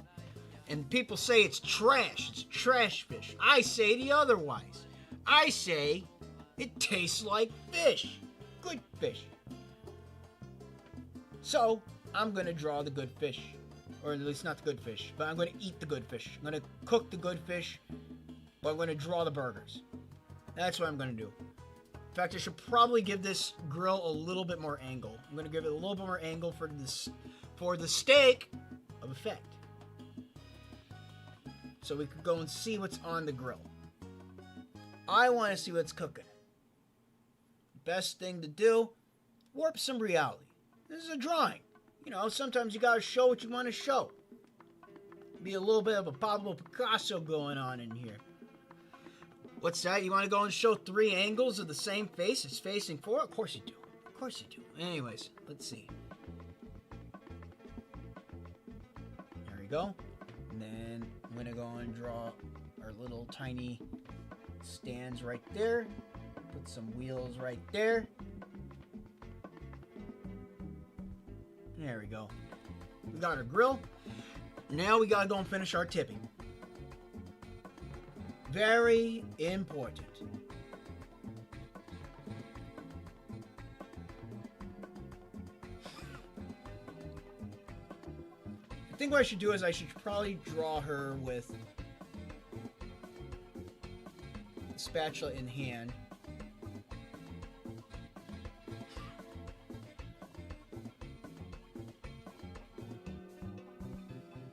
And people say it's trash. It's trash fish. I say the otherwise. I say it tastes like fish. Good fish. So, I'm going to draw the good fish. Or at least not the good fish. But I'm going to eat the good fish. I'm going to cook the good fish. But I'm going to draw the burgers. That's what I'm going to do. In fact, I should probably give this grill a little bit more angle. I'm going to give it a little bit more angle for the steak of effect. So we could go and see what's on the grill. I want to see what's cooking. Best thing to do, warp some reality. This is a drawing. You know, sometimes you gotta show what you want to show. Be a little bit of a Pablo Picasso going on in here. What's that? You want to go and show 3 angles of the same face? It's facing forward? Of course you do. Of course you do. Anyways, let's see. There we go. And then I'm going to go and draw our little tiny stands right there. Put some wheels right there. There we go. We got our grill. Now we got to go and finish our tipping. Very important. I think what I should do is I should probably draw her with the spatula in hand.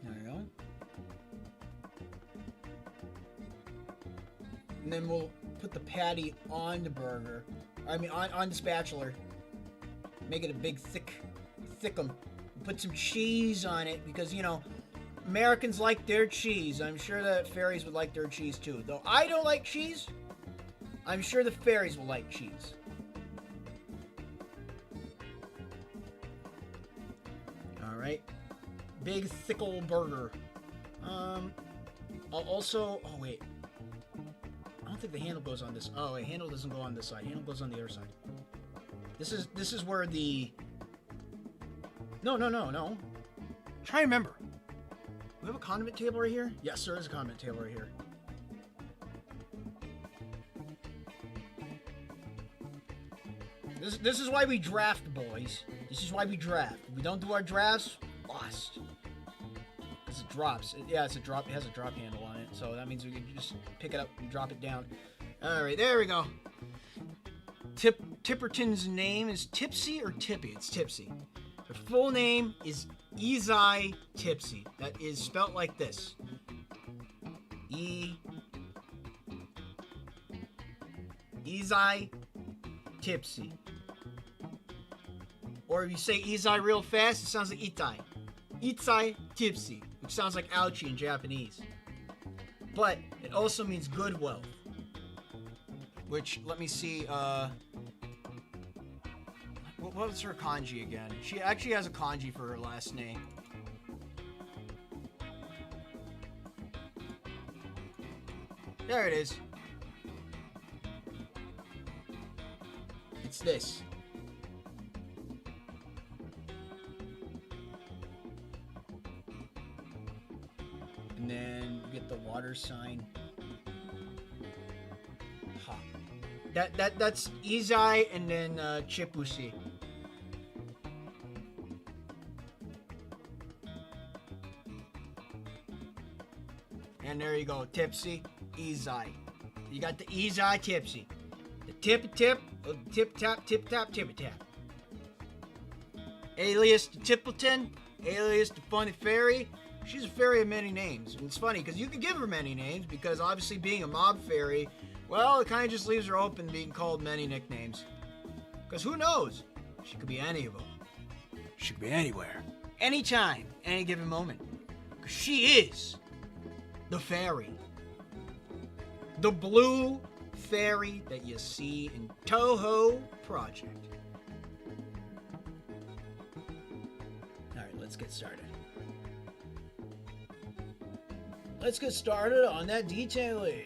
There we go. And then we'll put the patty on the burger. I mean, on the spatula. Make it a big, thickum. Put some cheese on it because, you know, Americans like their cheese. I'm sure that fairies would like their cheese too. Though I don't like cheese, I'm sure the fairies will like cheese. Alright. Big, thick old burger. I'll also... Oh, wait. I don't think the handle goes on this. Oh, wait. Handle doesn't go on this side. Handle goes on the other side. This is where the... No. Try and remember. We have a condiment table right here? Yes, there is a condiment table right here. This is why we draft, boys. This is why we draft. If we don't do our drafts, lost. Because it drops. It's a drop. It has a drop handle on it, so that means we can just pick it up and drop it down. All right, there we go. Tipperton's name is Tipsy or Tippy? It's Tipsy. Her full name is Ezai Tipsy. That is spelt like this. Ezai Tipsy. Or if you say Ezai real fast, it sounds like Itai. Itai Tipsy, which sounds like ouchie in Japanese. But it also means good wealth. Which, let me see, what was her kanji again? She actually has a kanji for her last name. There it is. It's this. And then get the water sign. Ha. That's Izai and then Chipusi. And there you go, Tipsy, Ezai. You got the Ezai Tipsy. The tip-tap, tip-tap. Alias the Tippleton, alias the Funny Fairy. She's a fairy of many names. And it's funny, because you could give her many names, because obviously being a mob fairy, well, it kind of just leaves her open being called many nicknames. Because who knows? She could be any of them. She could be anywhere. Anytime, any given moment. Because she is the fairy. The blue fairy that you see in Toho Project. Alright, let's get started. Let's get started on that detailing.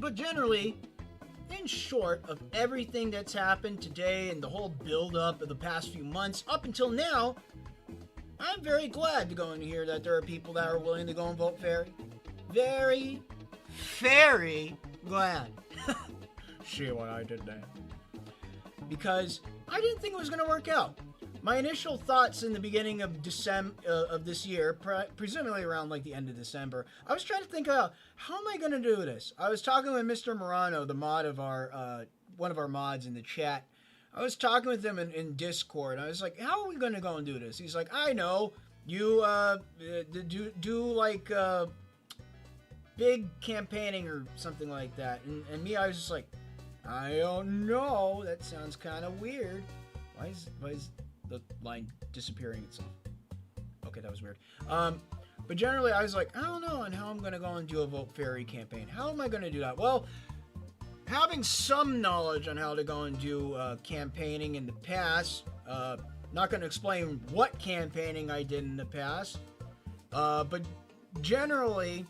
But generally, in short of everything that's happened today and the whole build-up of the past few months up until now, I'm very glad to go and hear that there are people that are willing to go and vote fairy. Very, very glad. See what I did there? Because I didn't think it was going to work out. My initial thoughts in the beginning of December of this year, presumably around like the end of December, I was trying to think about how am I going to do this. I was talking with Mr. Morano, the mod of our one of our mods in the chat. I was talking with him in Discord. I was like, "How are we going to go and do this?" He's like, "I know. You do like big campaigning or something like that." And me, I was just like, "I don't know. That sounds kind of weird. Why is the line disappearing itself?" Okay, that was weird. But generally, I was like, I don't know on how I'm going to go and do a Vote Fairy campaign. How am I going to do that? Well, having some knowledge on how to go and do campaigning in the past, not going to explain what campaigning I did in the past, but generally,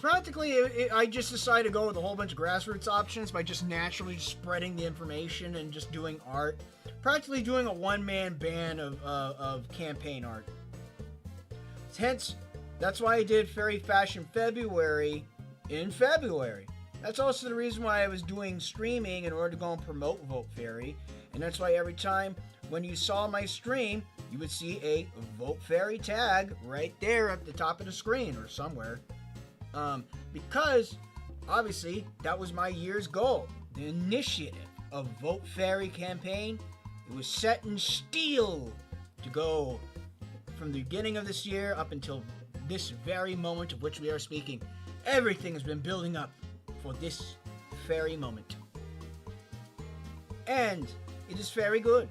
practically, I just decided to go with a whole bunch of grassroots options by just naturally spreading the information and just doing art. Practically doing a one-man band of campaign art. Hence, that's why I did Fairy Fashion February in February. That's also the reason why I was doing streaming in order to go and promote Vote Fairy. And that's why every time when you saw my stream, you would see a Vote Fairy tag right there at the top of the screen or somewhere. Because, obviously, that was my year's goal. The initiative of Vote Fairy campaign, it was set in steel to go from the beginning of this year up until this very moment of which we are speaking. Everything has been building up for this very moment. And it is very good,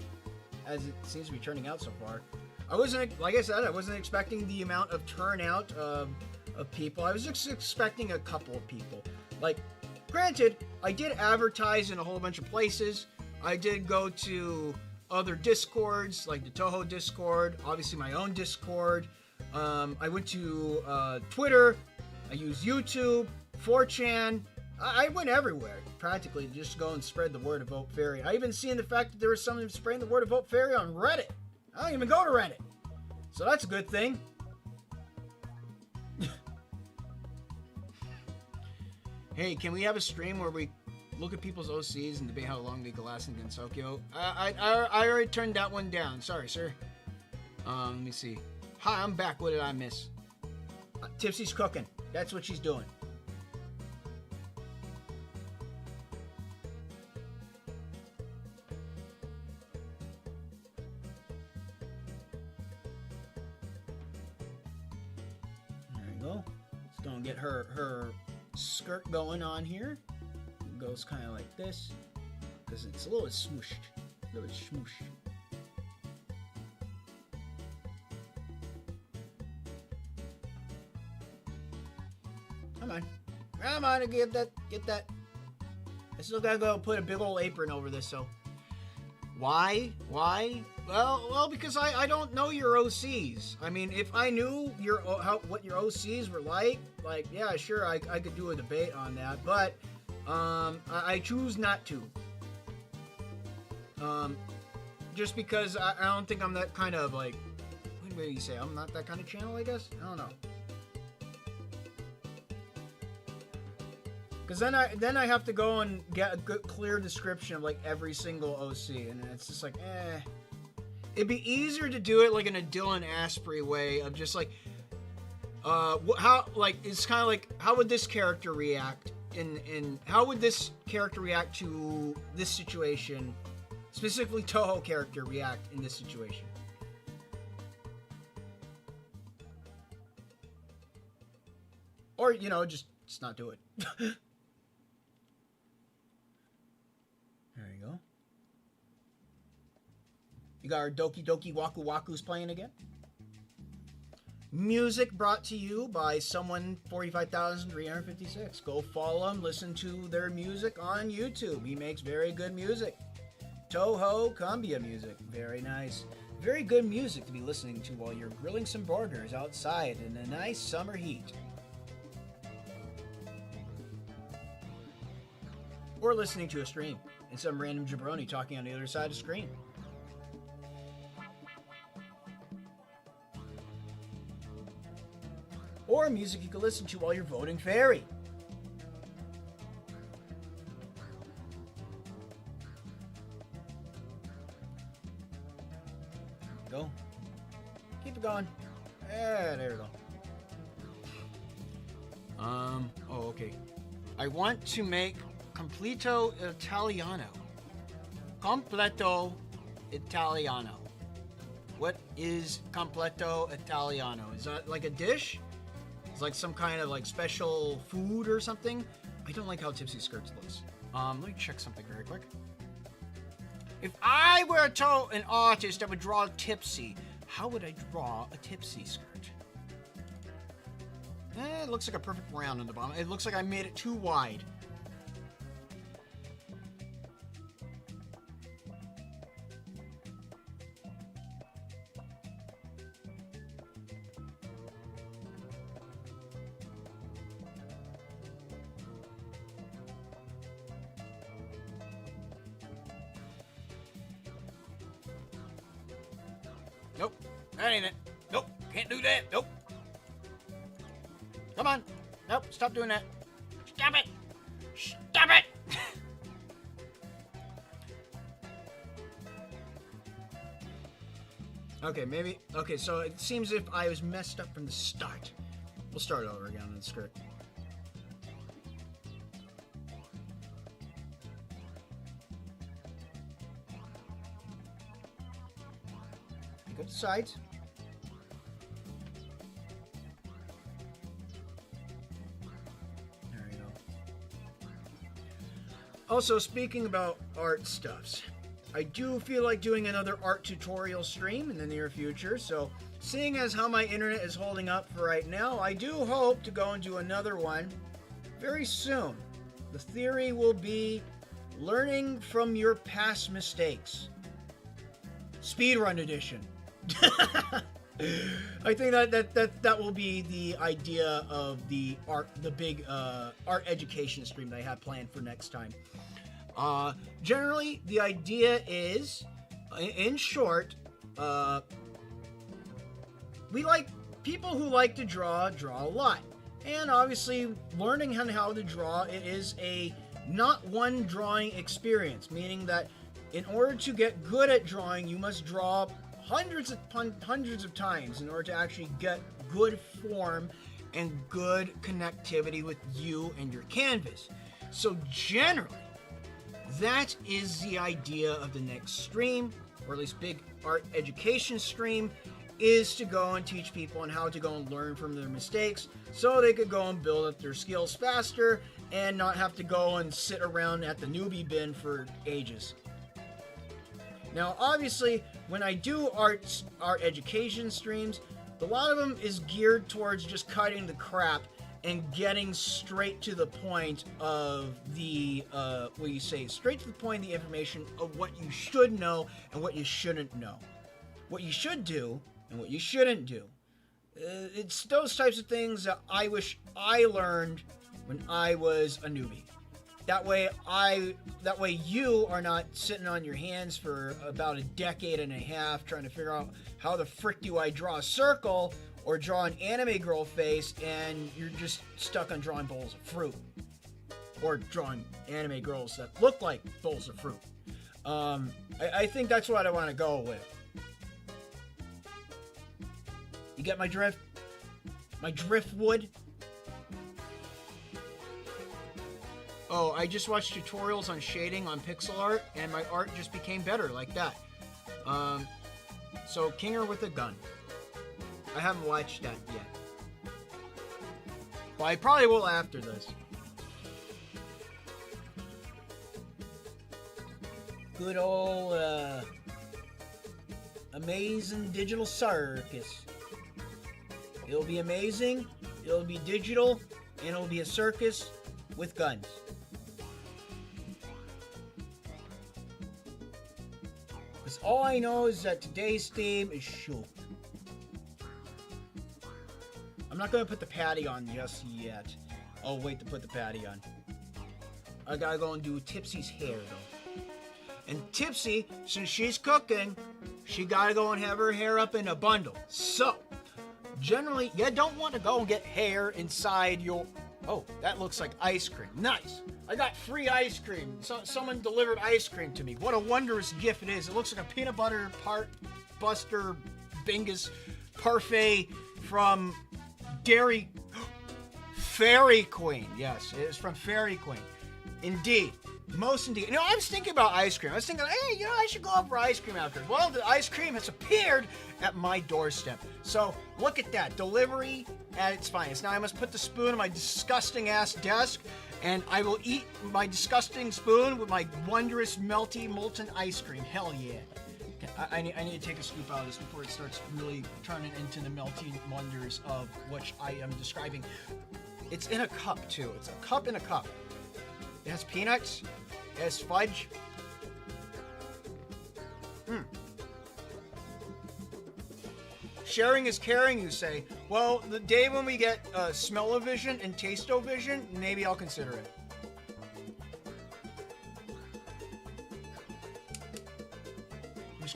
as it seems to be turning out so far. I wasn't, like I said, I wasn't expecting the amount of turnout of people. I was just expecting a couple of people. Like, granted, I did advertise in a whole bunch of places. I did go to other Discords, like the Toho Discord, obviously my own Discord. I went to Twitter. I used YouTube, 4chan. I went everywhere, practically, to just go and spread the word of Vote Fairy. I even seen the fact that there was someone spreading the word of Vote Fairy on Reddit. I don't even go to Reddit. So that's a good thing. Hey, can we have a stream where we look at people's OCs and debate how long they can last in Gensokyo? I already turned that one down. Sorry, sir. Let me see. Hi, I'm back. What did I miss? Tipsy's cooking. That's what she's doing. There you go. Just gonna get her skirt going on here. It goes kind of like this because it's a little bit smooshed. A little bit smoosh. Come on, get that. I still gotta go put a big old apron over this, so. Why? Well, because I don't know your OCs. I mean, if I knew what your OCs were like, yeah, sure, I could do a debate on that, but, I choose not to. Just because I don't think I'm that kind of, like, what do you say? I'm not that kind of channel, I guess? I don't know. Because then I have to go and get a good, clear description of, like, every single OC, and it's just like, eh. It'd be easier to do it, like, in a Dylan Asprey way of just, like, how, like, it's kind of like, how would this character react how would this character react to this situation, specifically Toho character react in this situation? Or, you know, just not do it. There you go. You got our Doki Doki Waku Wakus playing again. Music brought to you by someone 45,356. Go follow him, listen to their music on YouTube. He makes very good music. Toho Cumbia music. Very nice. Very good music to be listening to while you're grilling some burgers outside in a nice summer heat. or listening to a stream and some random jabroni talking on the other side of the screen. Or music you can listen to while you're voting fairy. Go. Keep it going. Yeah, there we go. Oh, okay. I want to make completo italiano. Completo italiano. What is completo italiano? Is that like a dish? It's like some kind of like special food or something? I don't like how Tipsy Skirts looks. Let me check something very quick. If I were an artist that would draw Tipsy, how would I draw a Tipsy skirt? It looks like a perfect round on the bottom. It looks like I made it too wide. Nope, that ain't it. Nope, can't do that. Nope. Come on. Nope, stop doing that. Stop it. Stop it. Okay, maybe. Okay, so it seems if I was messed up from the start. We'll start over again on the skirt. Go to the sides. There we go. Also, speaking about art stuffs, I do feel like doing another art tutorial stream in the near future, so seeing as how my internet is holding up for right now, I do hope to go and do another one very soon. The theory will be learning from your past mistakes. Speedrun edition. I think that will be the idea of the big art education stream that I have planned for next time. Generally, the idea is, in short, we like people who like to draw a lot, and obviously learning how to draw it is a not one drawing experience, meaning that in order to get good at drawing, you must draw hundreds of times in order to actually get good form and good connectivity with you and your canvas. So generally, that is the idea of the next stream, or at least big art education stream, is to go and teach people on how to go and learn from their mistakes so they could go and build up their skills faster and not have to go and sit around at the newbie bin for ages. Now, obviously, when I do art education streams, a lot of them is geared towards just cutting the crap and getting straight to the point of the, straight to the point of the information of what you should know and what you shouldn't know. What you should do and what you shouldn't do. It's those types of things that I wish I learned when I was a newbie. That way you are not sitting on your hands for about a decade and a half trying to figure out how the frick do I draw a circle or draw an anime girl face, and you're just stuck on drawing bowls of fruit. Or drawing anime girls that look like bowls of fruit. I think that's what I want to go with. You get my drift? My driftwood? Oh, I just watched tutorials on shading on pixel art, and my art just became better like that. So, Kinger with a gun. I haven't watched that yet. Well, I probably will after this. Good old, amazing digital circus. It'll be amazing, it'll be digital, and it'll be a circus with guns. Because all I know is that today's theme is shoot. I'm not going to put the patty on just yet. I'll wait to put the patty on. I gotta go and do Tipsy's hair, though. And Tipsy, since she's cooking, she gotta go and have her hair up in a bundle. So, generally, you don't want to go and get hair inside your... Oh, that looks like ice cream. Nice. I got free ice cream. Someone delivered ice cream to me. What a wondrous gift it is. It looks like a peanut butter buster bingus parfait from Dairy... Fairy Queen. Yes, it is from Fairy Queen. Indeed. Most indeed. You know, I was thinking about ice cream. I was thinking, hey, you know, I should go up for ice cream after. Well, the ice cream has appeared at my doorstep. So, look at that. Delivery at its finest. Now, I must put the spoon on my disgusting-ass desk, and I will eat my disgusting spoon with my wondrous, melty, molten ice cream. Hell yeah. I need to take a scoop out of this before it starts really turning into the melting wonders of which I am describing. It's in a cup, too. It's a cup in a cup. It has peanuts. It has fudge. Sharing is caring, you say. Well, the day when we get smell-o-vision and taste-o-vision, maybe I'll consider it.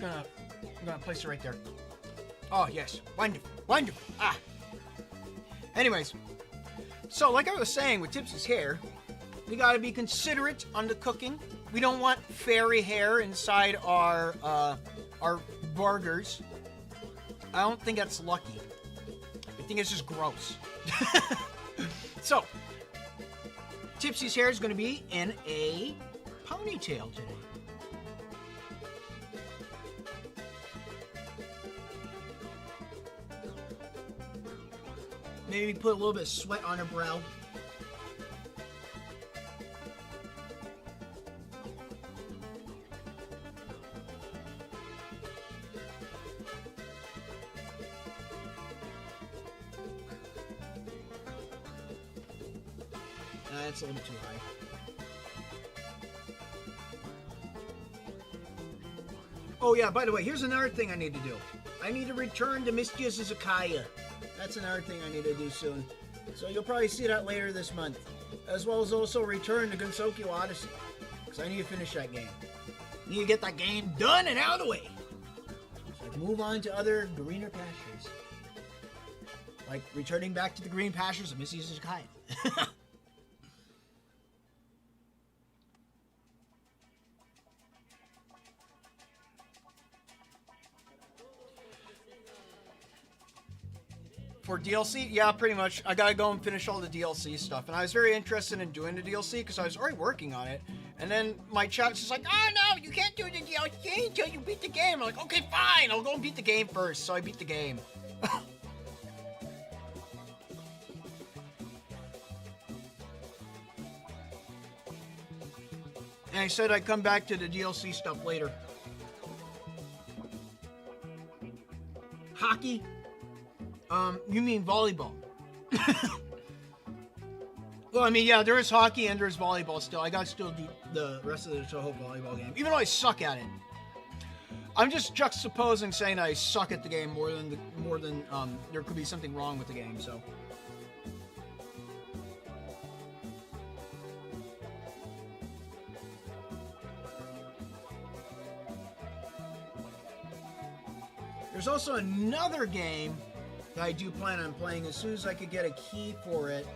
I'm gonna place it right there. Oh, yes. Wonderful. Wonderful. Ah. Anyways. So, like I was saying with Tipsy's hair, we gotta be considerate on the cooking. We don't want fairy hair inside our burgers. I don't think that's lucky. I think it's just gross. So, Tipsy's hair is gonna be in a ponytail today. Maybe put a little bit of sweat on her brow. That's a little too high. Oh yeah, by the way, here's another thing I need to do. I need to return to Mistress Izakaya. That's another thing I need to do soon. So you'll probably see that later this month. As well as also return to Gensokyo Odyssey. Because I need to finish that game. I need to get that game done and out of the way. So I can move on to other greener pastures. Like returning back to the green pastures of Mistress Izakaya. For DLC? Yeah, pretty much. I gotta go and finish all the DLC stuff. And I was very interested in doing the DLC because I was already working on it. And then my chat's just like, oh no, you can't do the DLC until you beat the game. I'm like, okay, fine, I'll go and beat the game first. So I beat the game. And I said I'd come back to the DLC stuff later. Hockey? You mean volleyball? Well, I mean, yeah, there is hockey and there's volleyball still. I gotta still do the rest of the Toho volleyball game, even though I suck at it. I'm just juxtaposing saying I suck at the game more than there could be something wrong with the game. So. There's also another game that I do plan on playing as soon as I could get a key for it.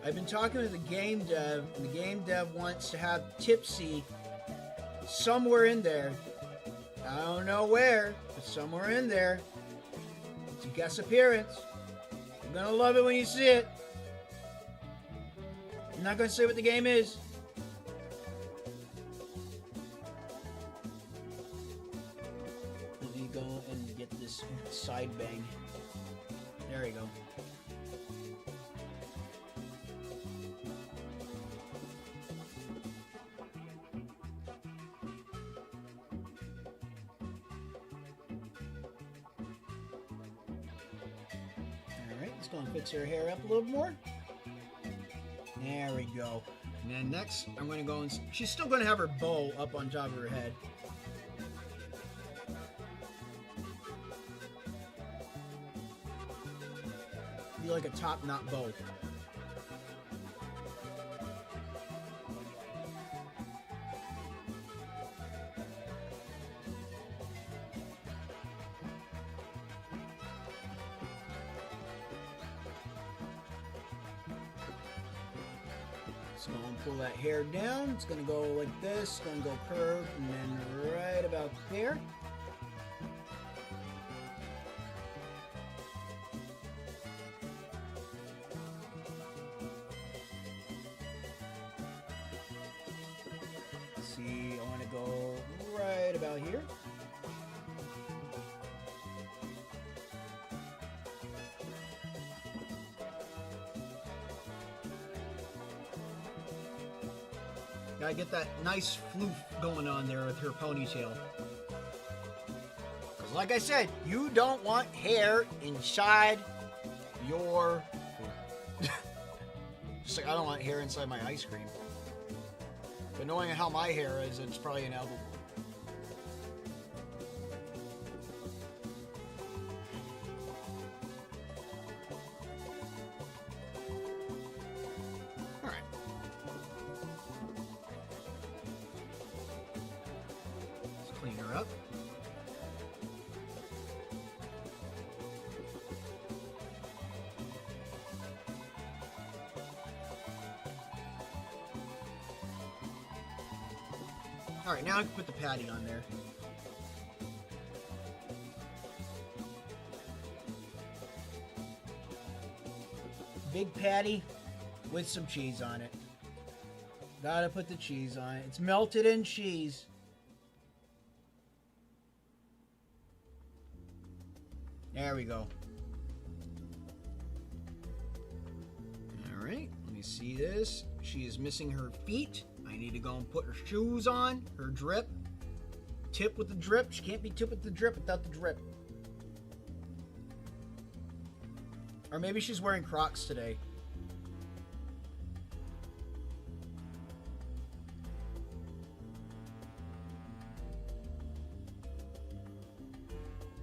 I've been talking to the game dev, and the game dev wants to have Tipsy somewhere in there. I don't know where, but somewhere in there. It's a guest appearance. You're gonna love it when you see it. I'm not gonna say what the game is. Let me go and get this side bang. There you go. Alright, let's go and fix her hair up a little more. There we go. And then next, I'm going to go and... She's still going to have her bow up on top of her head. Be like a top knot bow. Let's go and pull that hair down. It's going to go like this. It's going to go curved and then right about there. See, I want to go right about here. Gotta get that nice floof going on there with her ponytail. Because like I said, you don't want hair inside your food. Just like I don't want hair inside my ice cream. But knowing how my hair is, it's probably inevitable. Clean her up. Alright, now I can put the patty on there. Big patty with some cheese on it. Gotta put the cheese on it. It's melted in cheese. There we go. Alright, let me see this. She is missing her feet. I need to go and put her shoes on. Her drip. Tip with the drip. She can't be tip with the drip without the drip. Or maybe she's wearing Crocs today.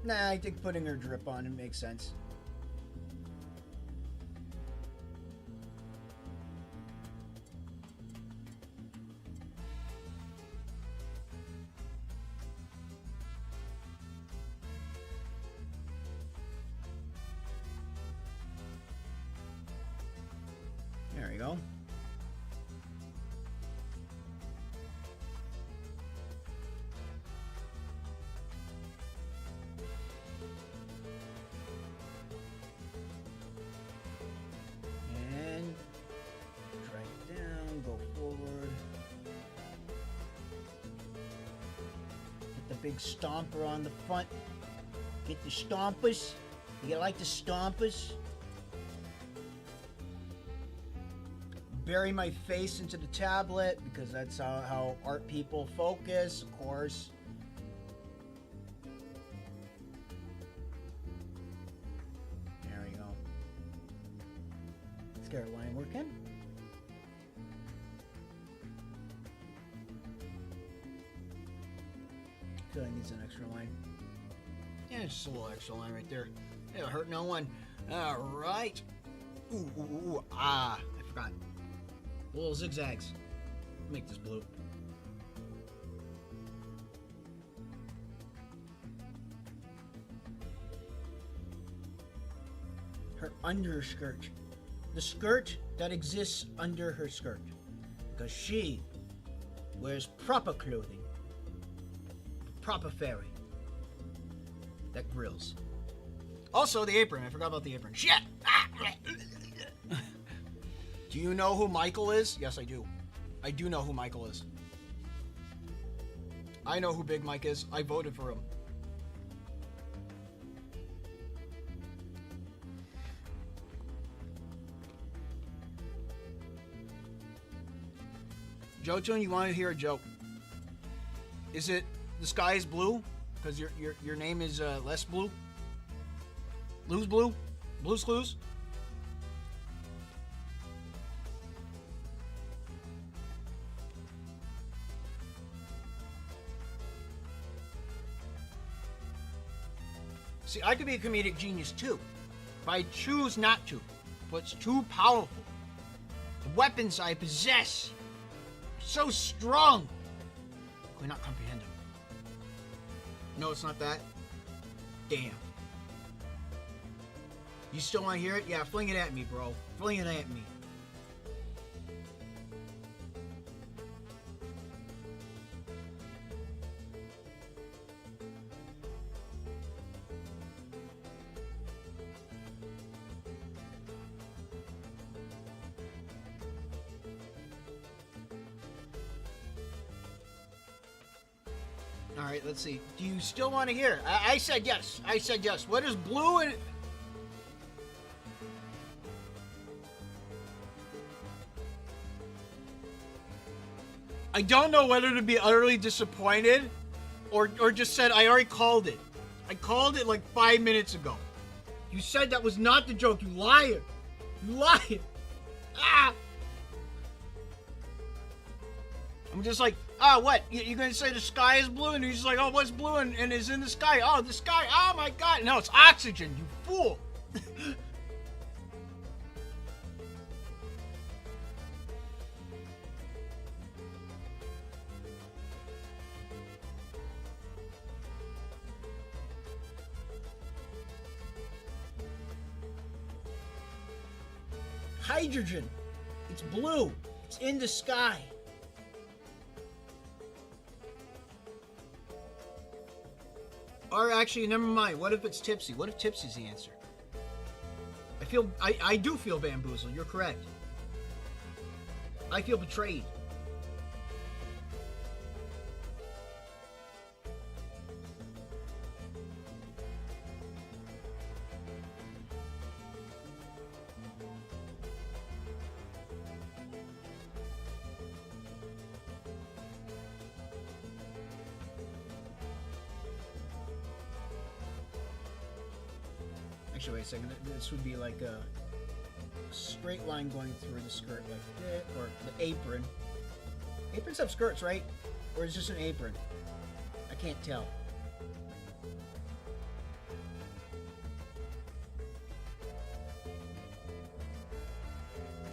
Nah, I think putting her drip on it makes sense. There we go. And drag it down, go forward. Get the big stomper on the front. Get the stompers. You like the stompers? Bury my face into the tablet because that's how art people focus, of course. There we go. Let's get our line working. I feel like it needs an extra line. Yeah, just a little extra line right there. It'll hurt no one. All right. Ooh, ooh, ooh, ah, I forgot. Little zigzags. Make this blue. Her underskirt. The skirt that exists under her skirt. Because she wears proper clothing. Proper fairy. That grills. Also, the apron. I forgot about the apron. Shit! Do you know who Michael is? Yes, I do. I do know who Michael is. I know who Big Mike is. I voted for him. Jotun, you want to hear a joke? Is it the sky is blue? Because your name is less blue? Blue's blue? Blue's Clues? See, I could be a comedic genius too, but I choose not to. But it's too powerful. The weapons I possess are so strong. I could not comprehend them. No, it's not that. Damn. You still want to hear it? Yeah, fling it at me, bro. Fling it at me. All right, let's see. Do you still want to hear? I said yes. I said yes. What is blue and... I don't know whether to be utterly disappointed or just said I already called it. I called it like 5 minutes ago. You said that was not the joke. You liar. You liar. Ah! I'm just like, what? You're going to say the sky is blue? And he's just like, oh, what's blue and is in the sky? Oh, the sky. Oh, my God. No, it's oxygen, you fool. Hydrogen. It's blue. It's in the sky. Or actually, never mind. What if it's Tipsy? What if Tipsy's the answer? I do feel bamboozled. You're correct. I feel betrayed. Actually, wait a second. This would be like a straight line going through the skirt like that, or the apron. Aprons have skirts, right? Or is it just an apron? I can't tell.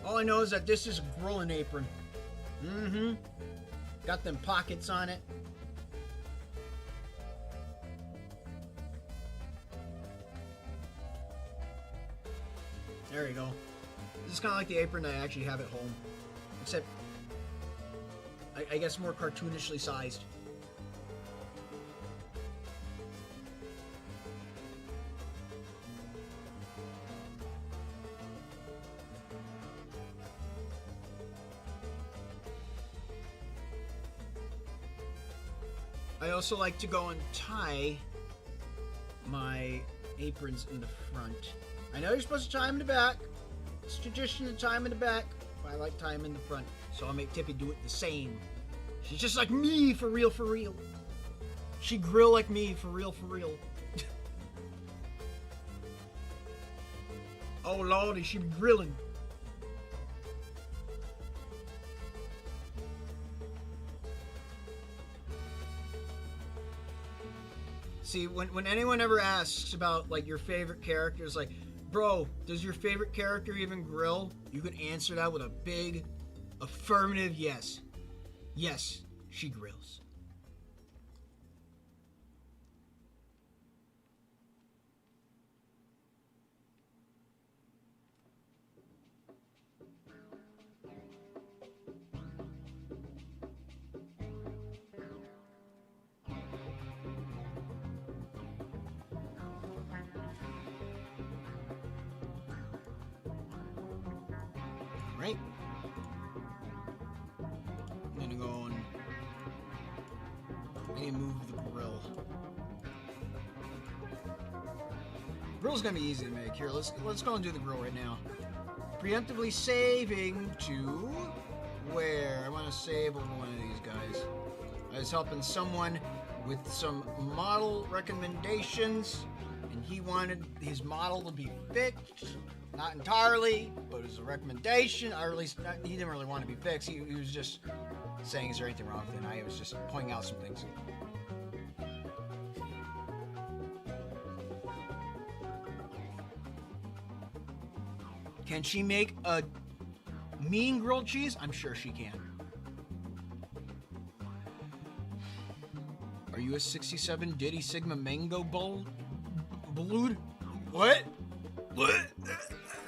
All I know is that this is a grilling apron. Mm-hmm. Got them pockets on it. There you go. This is kind of like the apron I actually have at home. Except, I guess more cartoonishly sized. I also like to go and tie my aprons in the front. I know you're supposed to tie them in the back. It's tradition to tie them in the back, but I like tying them in the front. So I'll make Tippy do it the same. She's just like me, for real, for real. She grill like me, for real, for real. Oh lordy, she be grilling. See, when anyone ever asks about like your favorite characters, like, bro, does your favorite character even grill? You can answer that with a big affirmative yes. Yes, she grills. Right? I'm gonna go and move the grill. Grill's gonna be easy to make. Here, let's go and do the grill right now. Preemptively saving to where? I want to save over one of these guys. I was helping someone with some model recommendations, and he wanted his model to be fixed. Not entirely, but it was a recommendation, or at least he didn't really want to be fixed. He was just saying, is there anything wrong with it? And I was just pointing out some things. Can she make a mean grilled cheese? I'm sure she can. Are you a 67 Diddy Sigma Mango Balloon? What? What?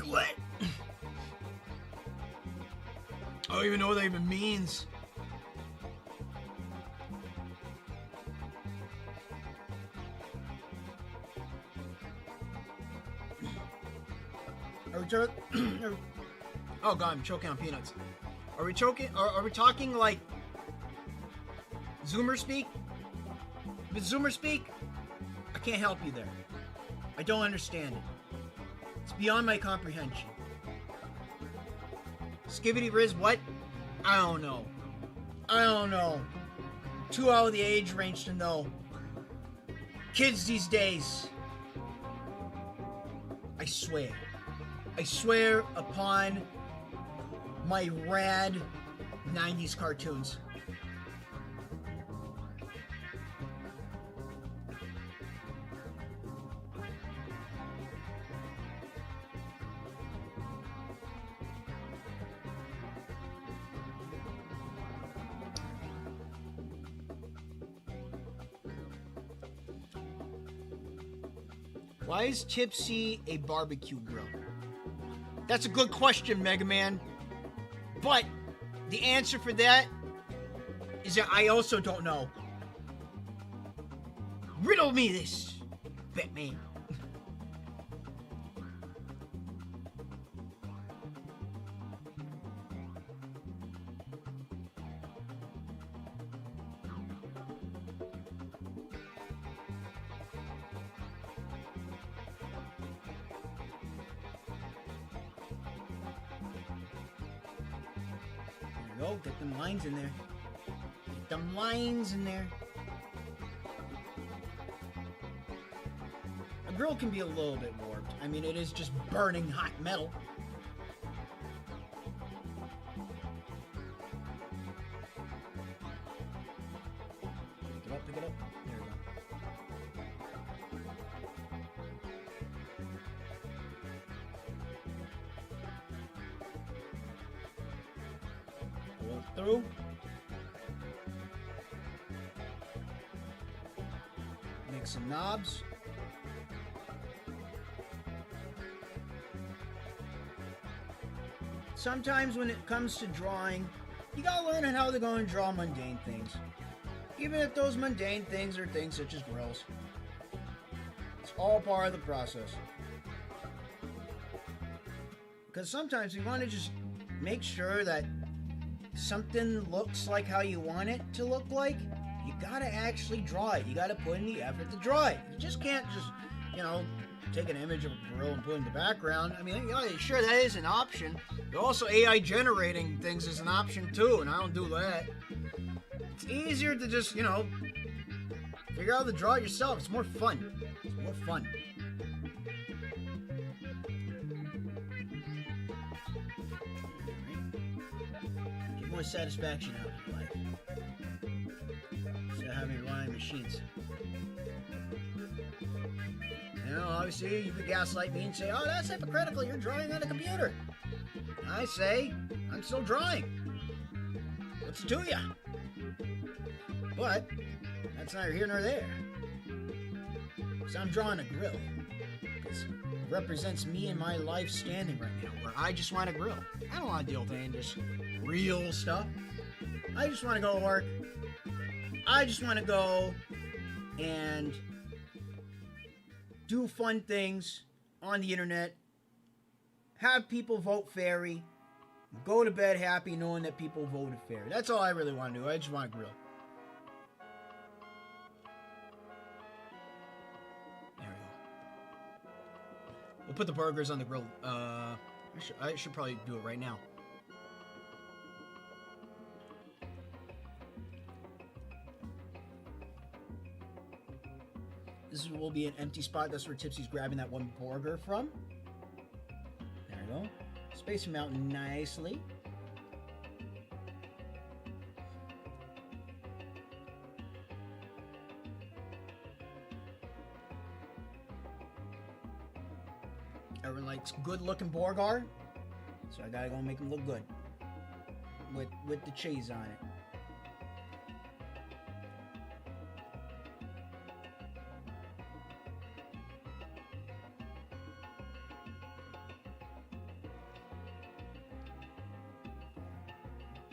What? I don't even know what that even means. Are we oh god, I'm choking on peanuts. Are we choking? Are we talking like Zoomer speak? it's Zoomer speak, I can't help you there. I don't understand it. It's beyond my comprehension. Skibbity Riz, what? I don't know. Too out of the age range to know. Kids these days. I swear upon my rad 90s cartoons. Why is Tipsy a barbecue grill? That's a good question, Mega Man. But the answer for that is that I also don't know. Riddle me this, Batman. Go, get them lines in there. Get them lines in there. A grill can be a little bit warped. I mean, it is just burning hot metal. Pick it up. There we go. Through. Make some knobs. Sometimes when it comes to drawing, you gotta learn how to go and draw mundane things. Even if those mundane things are things such as grills. It's all part of the process. Because sometimes you want to just make sure that something looks like how you want it to look like. You gotta actually draw it. You gotta put in the effort to draw it. You just can't just, take an image of a grill and put it in the background. I mean, sure, that is an option. But also, AI generating things is an option too, and I don't do that. It's easier to just, figure out how to draw it yourself. It's more fun. It's more fun. Get more satisfaction out of your life. Instead of having to rely on machines. Obviously, you could gaslight me and say, oh, that's hypocritical. You're drawing on a computer. I say, I'm still drawing. What's it to ya? But that's neither here nor there. Because I'm drawing a grill. Because it represents me and my life standing right now, where I just want a grill. I don't want to deal with any of this real stuff. I just want to go to work. I just want to go and do fun things on the internet. Have people vote fairy. Go to bed happy knowing that people voted fair. That's all I really want to do. I just want a grill. There we go. We'll put the burgers on the grill. I should probably do it right now. This will be an empty spot. That's where Tipsy's grabbing that one burger from. There we go. Space him out nicely. Everyone likes good-looking burger, so I gotta go make him look good with the cheese on it.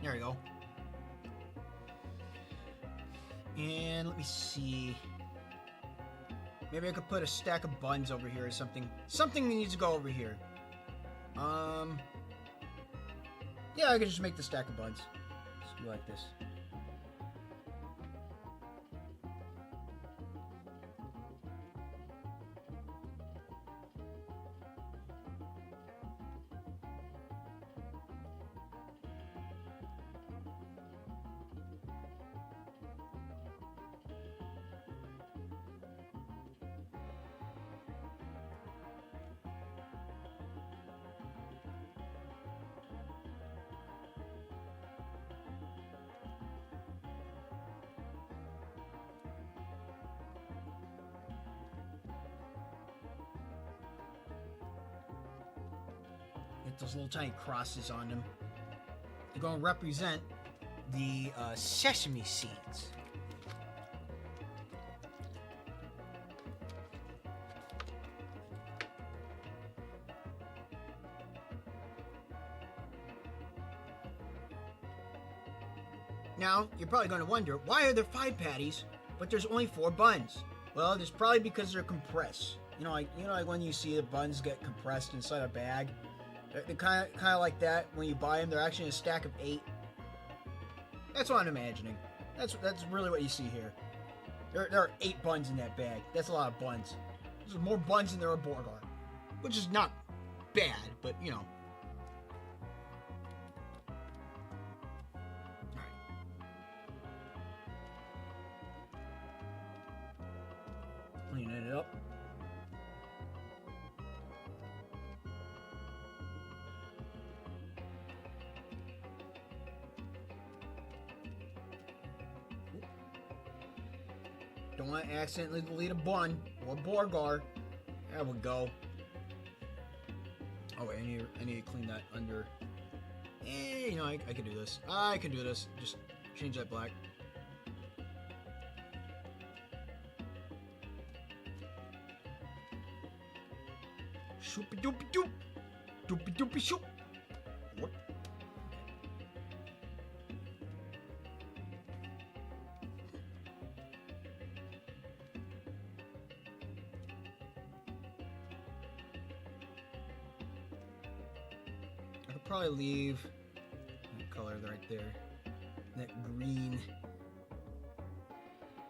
There we go. And let me see. Maybe I could put a stack of buns over here or something. Something needs to go over here. Yeah, I could just make the stack of buns. Just do like this. with those little tiny crosses on them. They're going to represent the sesame seeds. Now, you're probably going to wonder, why are there 5 patties, but there's only 4 buns? Well, it's probably because they're compressed. You know, like when you see the buns get compressed inside a bag. They're kind of like that. When you buy them, they're actually in a stack of 8. That's what I'm imagining. That's really what you see here. There are 8 buns in that bag. That's a lot of buns. There's more buns than there are burger, which is not bad, but you know. Cleaning it up. Don't want to accidentally delete a bun or burger. There we go. Oh wait, I need to clean that under. You know, I can do this. I can do this. Just change that black. Shoopy doopy doop. Doopy doopy shoop. What? I could probably leave that color right there. That green.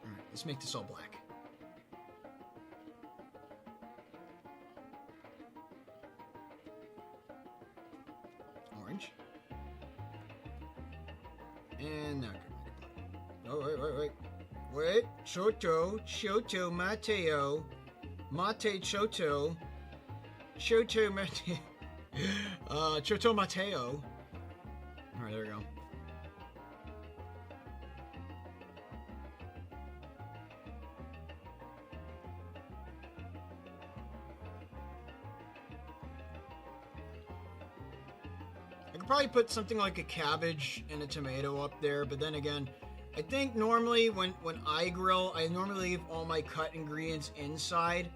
Alright, let's make this all black. Orange. And now oh, wait. Shoto, Mateo. Mate Choto. Choto Mateo. Choto Mateo. Alright, there we go. I could probably put something like a cabbage and a tomato up there, but then again, I think normally when I grill, I normally leave all my cut ingredients inside.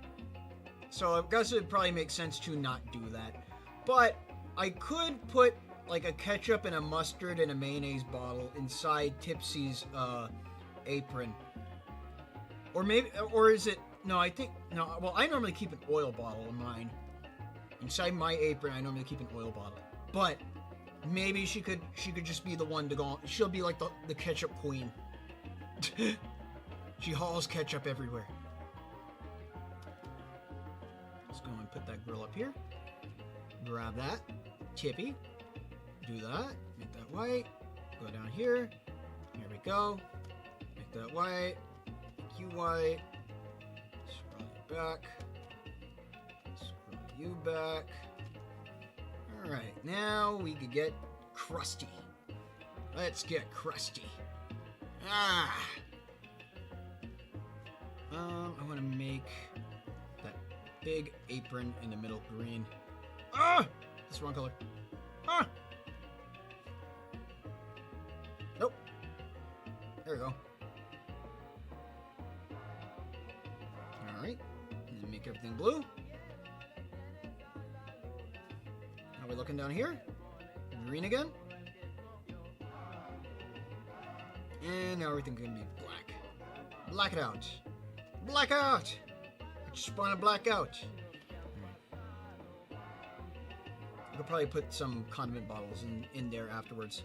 So I guess it would probably make sense to not do that. But I could put like a ketchup and a mustard and a mayonnaise bottle inside Tipsy's apron. Or maybe, or is it, no, I think, no, well, I normally keep an oil bottle in mine. Inside my apron, I normally keep an oil bottle. But maybe she could just be the one to go, she'll be like the ketchup queen. She hauls ketchup everywhere. Let's go and put that grill up here. Grab that. Tippy. Do that. Make that white. Go down here. Here we go. Make that white. Make you white. Scroll you back. Scroll you back. Alright, now we could get crusty. Let's get crusty. I want to make that big apron in the middle green. That's the wrong color. Nope. There we go. Alright, and then make everything blue. Now we're looking down here. Green again. And now everything can be black. Black it out. Black out! I just want to black out. I could probably put some condiment bottles in there afterwards.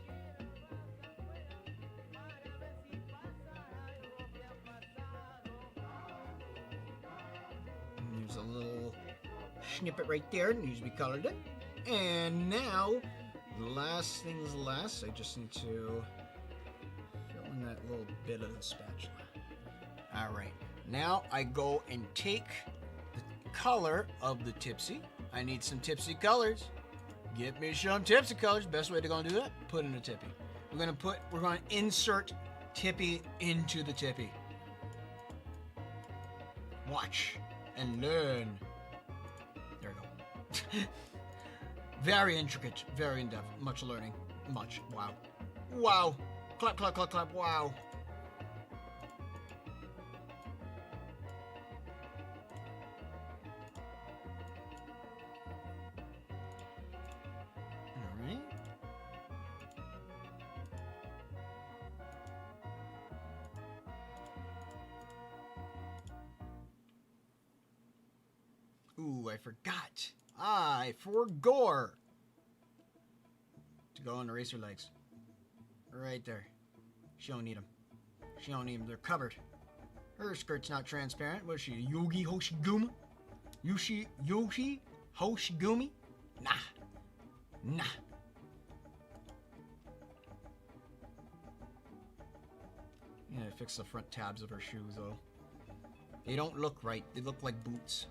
And there's a little snippet right there. It needs to be colored in. And now, last things last, I just need to fill in that little bit of the spatula. Alright, now I go and take the color of the Tipsy. I need some Tipsy colors. Get me some Tipsy colors. Best way to go and do that, put in a Tippy. We're gonna insert Tippy into the Tippy. Watch and learn. There we go. Very intricate, very in-depth, much learning. Much. Wow. Wow. Clap, clap, clap, clap. Wow. Alright. Ooh, I forgot. I forgore to go on erase her legs. Right there. She don't need them. She don't need them. They're covered. Her skirt's not transparent. What is she? Yogi Hoshiguma? Yoshi Hoshigumi? Nah. Nah. Yeah, fix the front tabs of her shoes, though. They don't look right. They look like boots.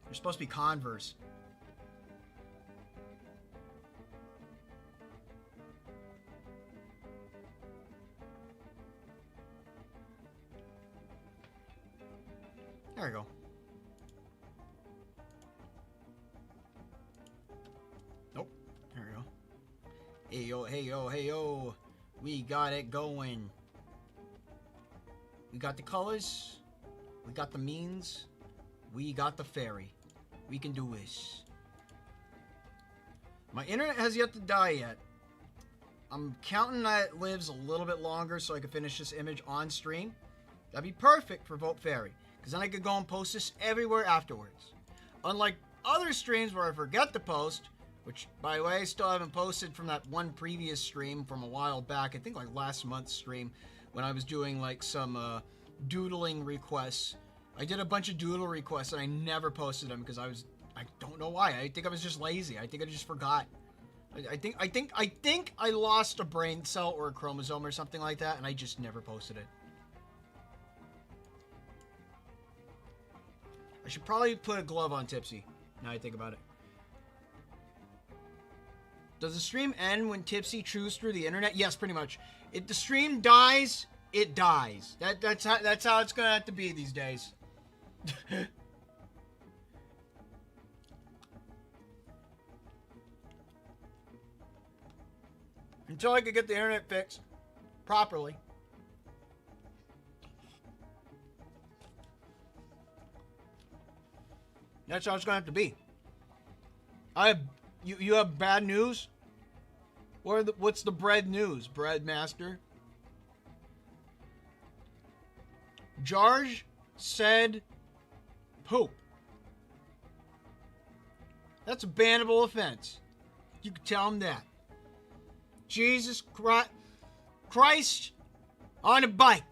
They're supposed to be Converse. There we go. Nope. There we go. Hey yo, hey yo, hey yo. We got it going. We got the colors. We got the means. We got the fairy. We can do this. My internet has yet to die yet. I'm counting that it lives a little bit longer so I can finish this image on stream. That'd be perfect for Vote Fairy, because then I could go and post this everywhere afterwards. Unlike other streams where I forget to post, which, by the way, I still haven't posted from that one previous stream from a while back, I think like last month's stream, when I was doing like some doodling requests. I did a bunch of doodle requests and I never posted them because I don't know why. I think I was just lazy. I think I just forgot. I think I lost a brain cell or a chromosome or something like that, and I just never posted it. I should probably put a glove on Tipsy, now I think about it. Does the stream end when Tipsy chews through the internet? Yes, pretty much. If the stream dies, it dies. That's how it's gonna have to be these days. Until I could get the internet fixed properly. That's how it's gonna have to be. You have bad news? What's the bread news, bread master? George said poop. That's a bannable offense. You can tell him that. Jesus Christ on a bike.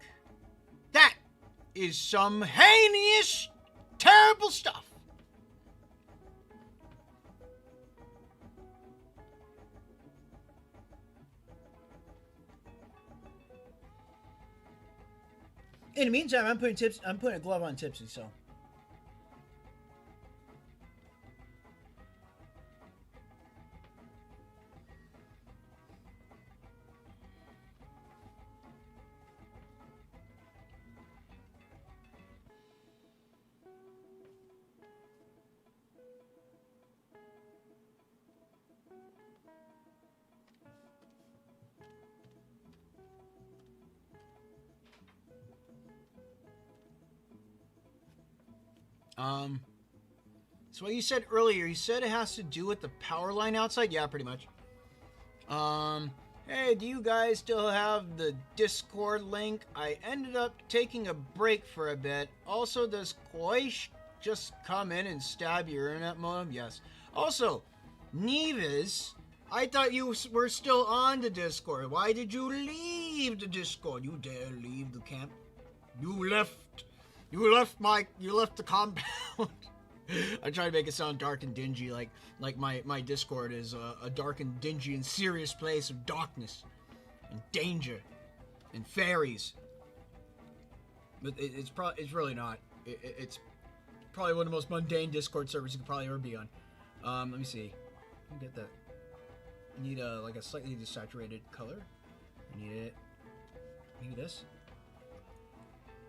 That is some heinous, terrible stuff. In the meantime, I'm putting a glove on Tipsy, so. So what you said earlier, you said it has to do with the power line outside? Yeah, pretty much. Hey, do you guys still have the Discord link? I ended up taking a break for a bit. Also, does Koish just come in and stab your internet modem? Yes. Also, Nevis, I thought you were still on the Discord. Why did you leave the Discord? You dare leave the camp? You left the compound. I try to make it sound dark and dingy, like my Discord is a dark and dingy and serious place of darkness and danger and fairies. But it's really not. It's probably one of the most mundane Discord servers you could probably ever be on. Let me see. Let me get that. I need like a slightly desaturated color. I need it. Maybe this.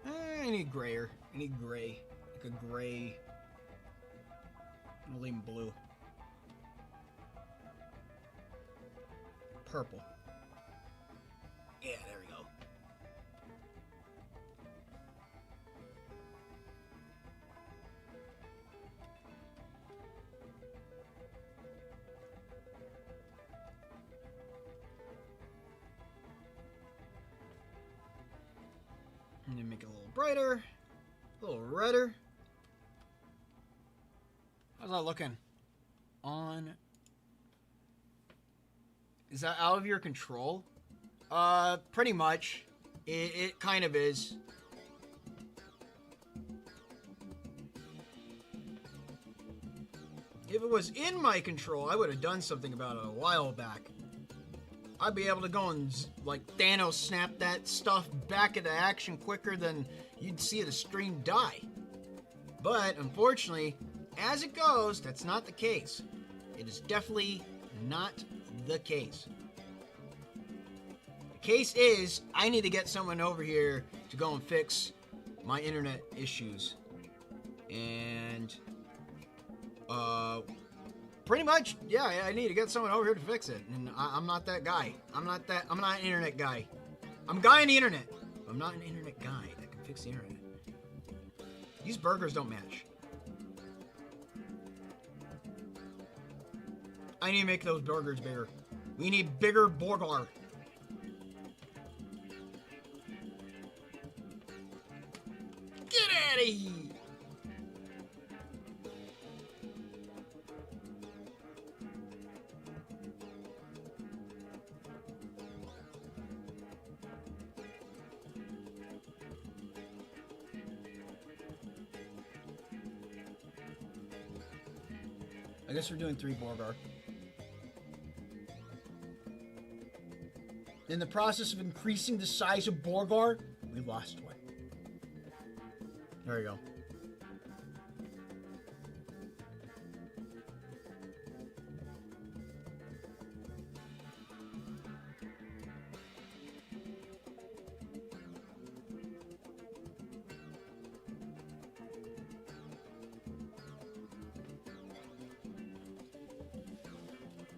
I need grayer. I need gray. Like a gray. We'll leave them blue. Purple. Yeah, there we go. And then make it a little brighter, a little redder. How's that looking? On. Is that out of your control? Pretty much. It kind of is. If it was in my control, I would have done something about it a while back. I'd be able to go and, like, Thanos snap that stuff back into action quicker than you'd see the stream die. But, unfortunately, as it goes, that's not the case. It is definitely not the case. The case is, I need to get someone over here to go and fix my internet issues. And, pretty much, yeah, I need to get someone over here to fix it. And I'm not that guy. I'm not an internet guy. I'm a guy on the internet. I'm not an internet guy that can fix the internet. These burgers don't match. I need to make those burgers bigger. We need bigger burger. Get out of here! I guess we're doing 3 burger. In the process of increasing the size of burger, we lost one. There we go.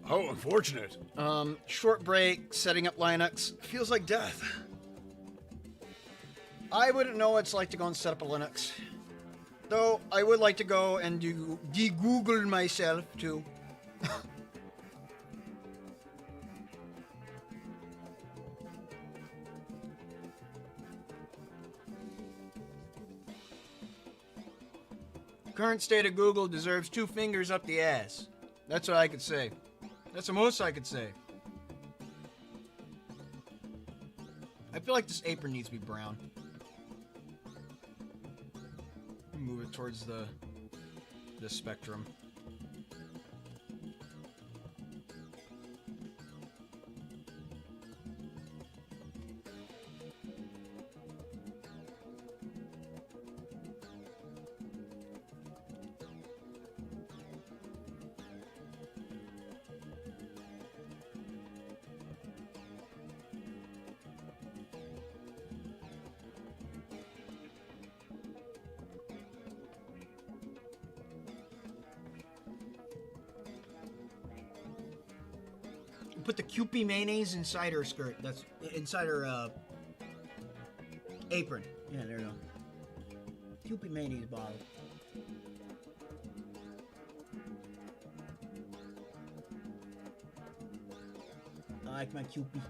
How unfortunate. Short break, setting up Linux. Feels like death. I wouldn't know what it's like to go and set up a Linux. Though, I would like to go and do de-Google myself, too. Current state of Google deserves 2 fingers up the ass. That's what I could say. That's the most I could say. I feel like this apron needs to be brown. Move it towards the spectrum. Put the Kewpie mayonnaise inside her skirt. That's inside her apron. Yeah, there you go. Kewpie mayonnaise bottle. I like my Kewpie.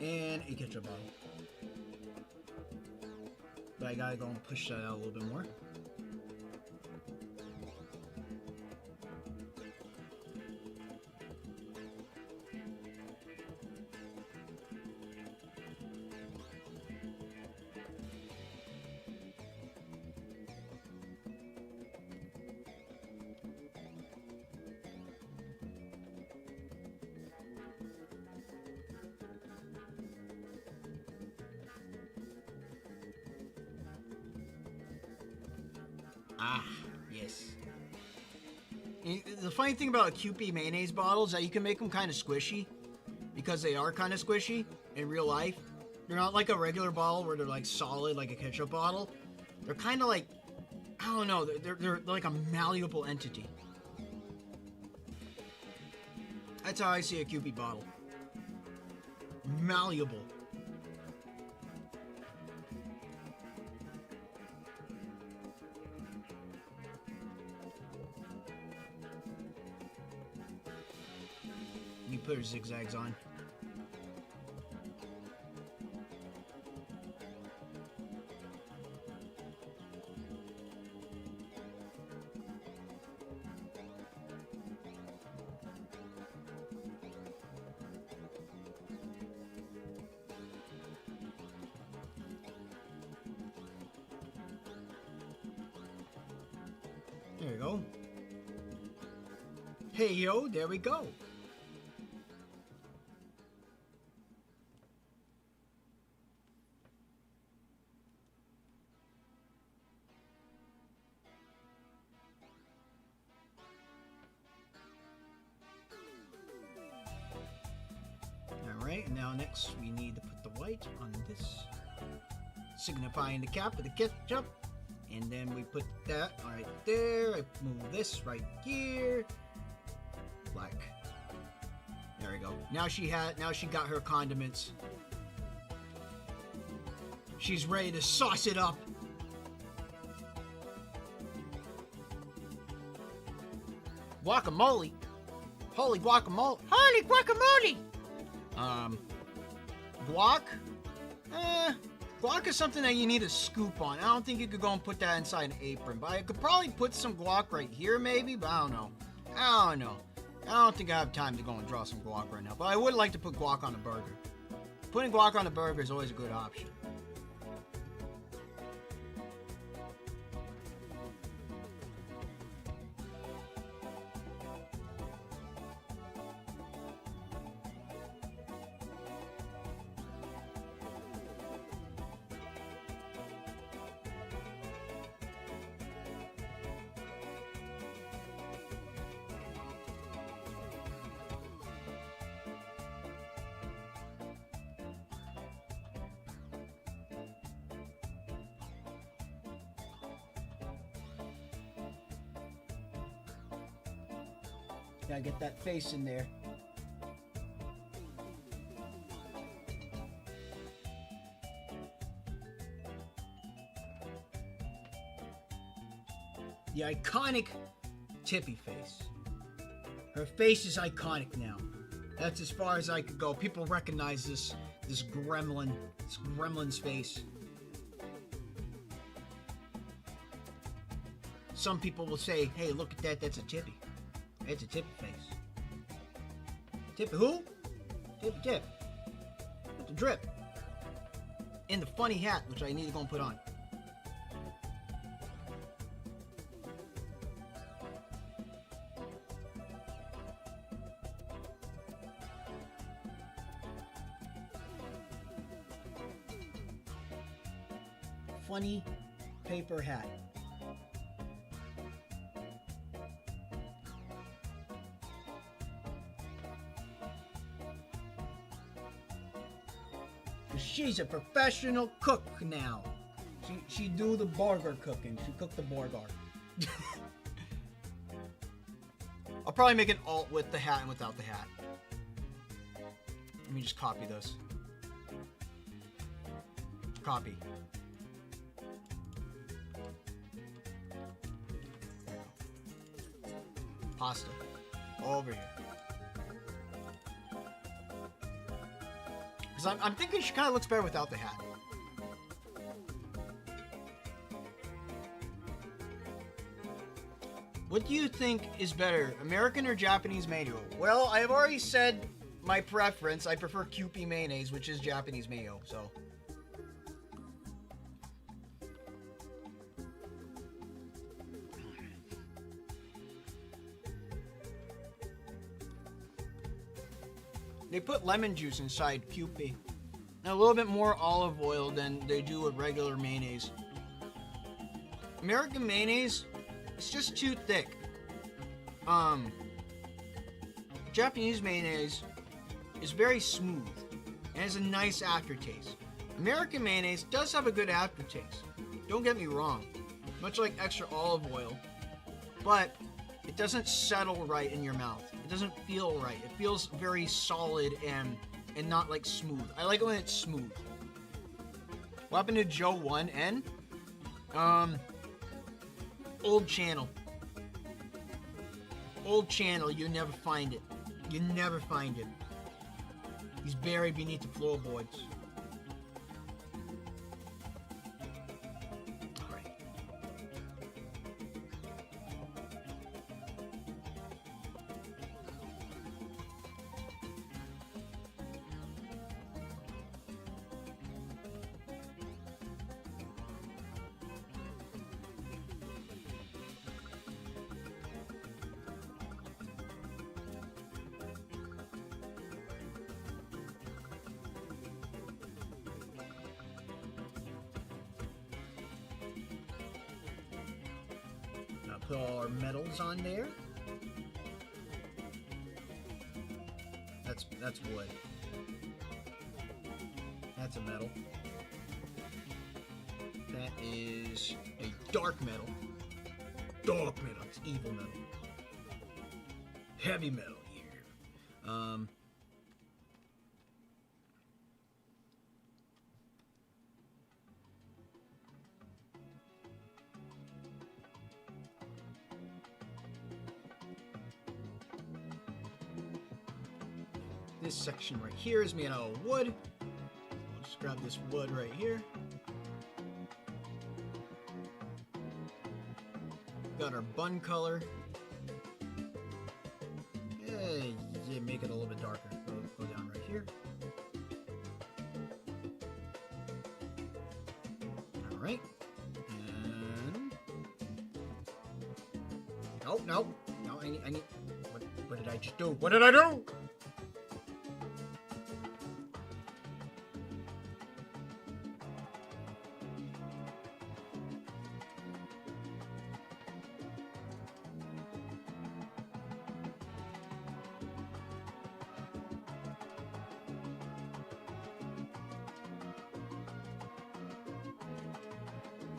And a ketchup bottle. But I gotta go and push that out a little bit more. Ah, yes. And the funny thing about Kewpie mayonnaise bottles is that you can make them kind of squishy, because they are kind of squishy in real life. They're not like a regular bottle where they're like solid like a ketchup bottle. They're kind of like, I don't know, they're like a malleable entity. That's how I see a Kewpie bottle. Malleable. You put her zigzags on. There you go. Hey yo, there we go. Alright, now next we need to put the white on this, signifying the cap of the ketchup. And then we put that right there. I move this right here. Black. There we go. Now she got her condiments. She's ready to sauce it up. Guacamole. Holy guacamole. Holy guacamole. Guac. Guac is something that you need to scoop on. I don't think you could go and put that inside an apron. But I could probably put some guac right here maybe, but I don't know. I don't think I have time to go and draw some guac right now. But I would like to put guac on a burger. Putting guac on a burger is always a good option. Gotta get that face in there. The iconic Tippy face. Her face is iconic now. That's as far as I could go. People recognize this gremlin's face. Some people will say, hey, look at that, that's a Tippy. It's a Tippy face. Tippy who? Tippy Tip. With the drip. And the funny hat, which I need to go and put on. Funny paper hat. She's a professional cook now. She do the burger cooking. She cooked the burger. I'll probably make an alt with the hat and without the hat. Let me just copy this. Copy. Pasta. Over here. Because I'm thinking she kind of looks better without the hat. What do you think is better, American or Japanese mayo? Well, I have already said my preference. I prefer Kewpie mayonnaise, which is Japanese mayo, so. They put lemon juice inside Kewpie. And a little bit more olive oil than they do with regular mayonnaise. American mayonnaise, it's just too thick. Japanese mayonnaise is very smooth and has a nice aftertaste. American mayonnaise does have a good aftertaste. Don't get me wrong. Much like extra olive oil. But it doesn't settle right in your mouth. It doesn't feel right. It feels very solid and not like smooth. I like it when it's smooth. What happened to Joe 1N? Old channel. Old channel, you never find it. You never find it. He's buried beneath the floorboards. Alright. Put all our metals on there. That's wood. That's a metal. That is a dark metal. Dark metal. It's evil metal. Heavy metal here. This section right here is made out of wood. We'll just grab this wood right here. Got our bun color. Yeah, make it a little bit darker. Go down right here. All right. And no. I need. What did I just do? What did I do?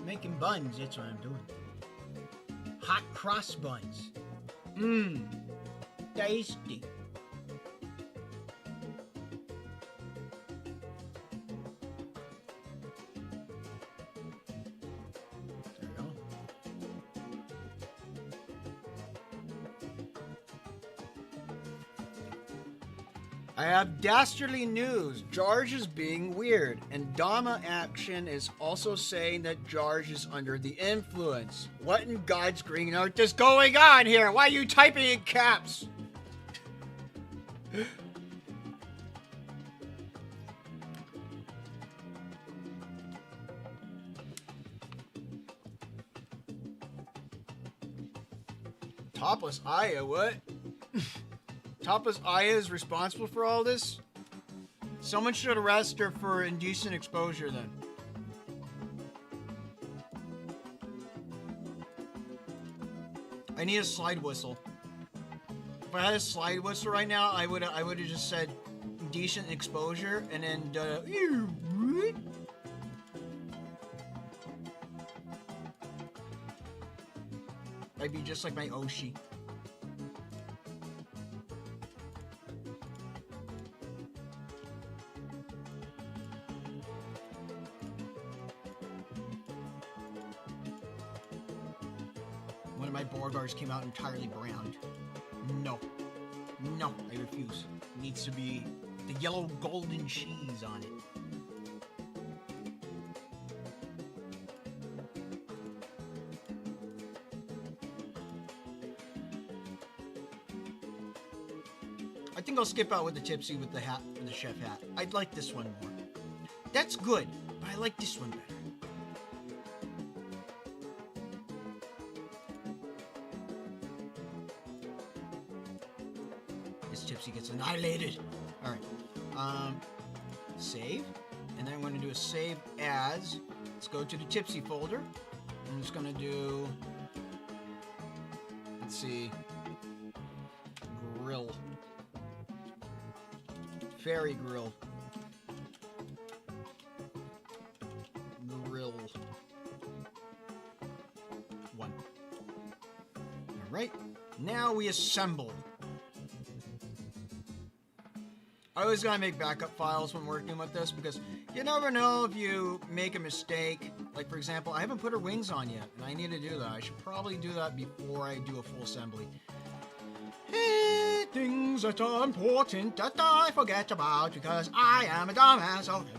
Making buns, that's what I'm doing. Hot cross buns. Mmm. Tasty. There we go. I have dastardly news. George is being weird, and Dama Action is also saying that George is under the influence. What in God's green earth is going on here? Why are you typing in caps? Topless Aya, what? Topless Aya is responsible for all this? Someone should arrest her for indecent exposure then. I need a slide whistle. If I had a slide whistle right now, I would have just said indecent exposure and then I'd be just like my Oshi. One of my Borgars came out entirely browned. No. No, I refuse. It needs to be the yellow golden cheese on it. I think I'll skip out with the tipsy with the hat, with the chef hat. I'd like this one more. That's good, but I like this one better. This tipsy gets annihilated. All right. Save, and then I'm going to do a save as. Let's go to the tipsy folder. I'm just going to do. Let's see. Grill. Fairy grill. Now we assemble. I always gotta make backup files when working with this because you never know if you make a mistake. Like, for example, I haven't put her wings on yet, and I need to do that. I should probably do that before I do a full assembly. Hey, things that are important that I forget about because I am a dumbass. Okay.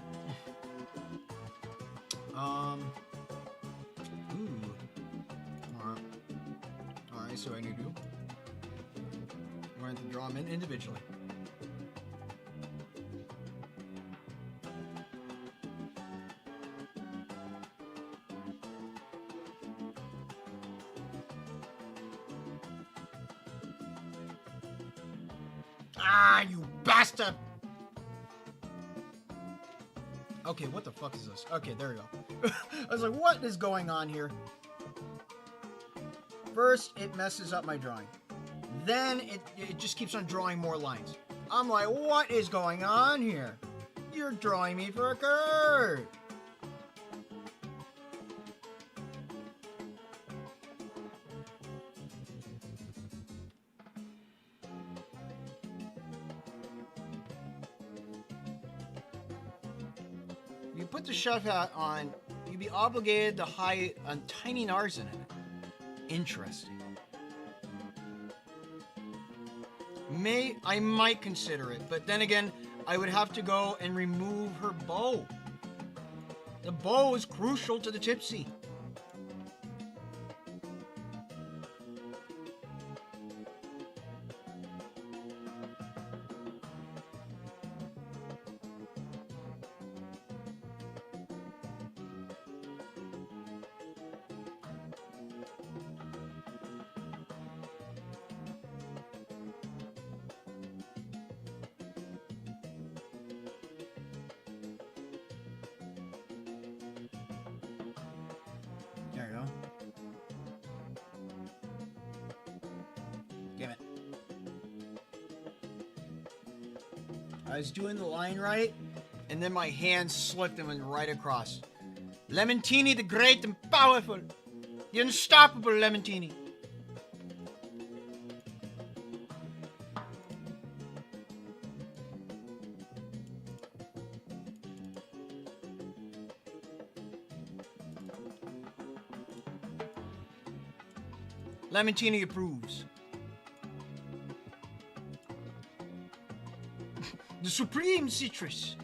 Alright, so I need to do. I'm going to draw them in individually. Ah, you bastard! Okay, what the fuck is this? Okay, there we go. I was like, what is going on here? First, it messes up my drawing. Then, it just keeps on drawing more lines. I'm like, what is going on here? You're drawing me for a curve! You put the chef hat on, you'd be obligated to hide a tiny narzen in it. Interesting. I might consider it, but then again, I would have to go and remove her bow. The bow is crucial to the tipsy. There you go. Damn it. I was doing the line right, and then my hand slipped and went right across. Lemontini the great and powerful. The unstoppable Lemontini. Lemontini approves. The supreme citrus.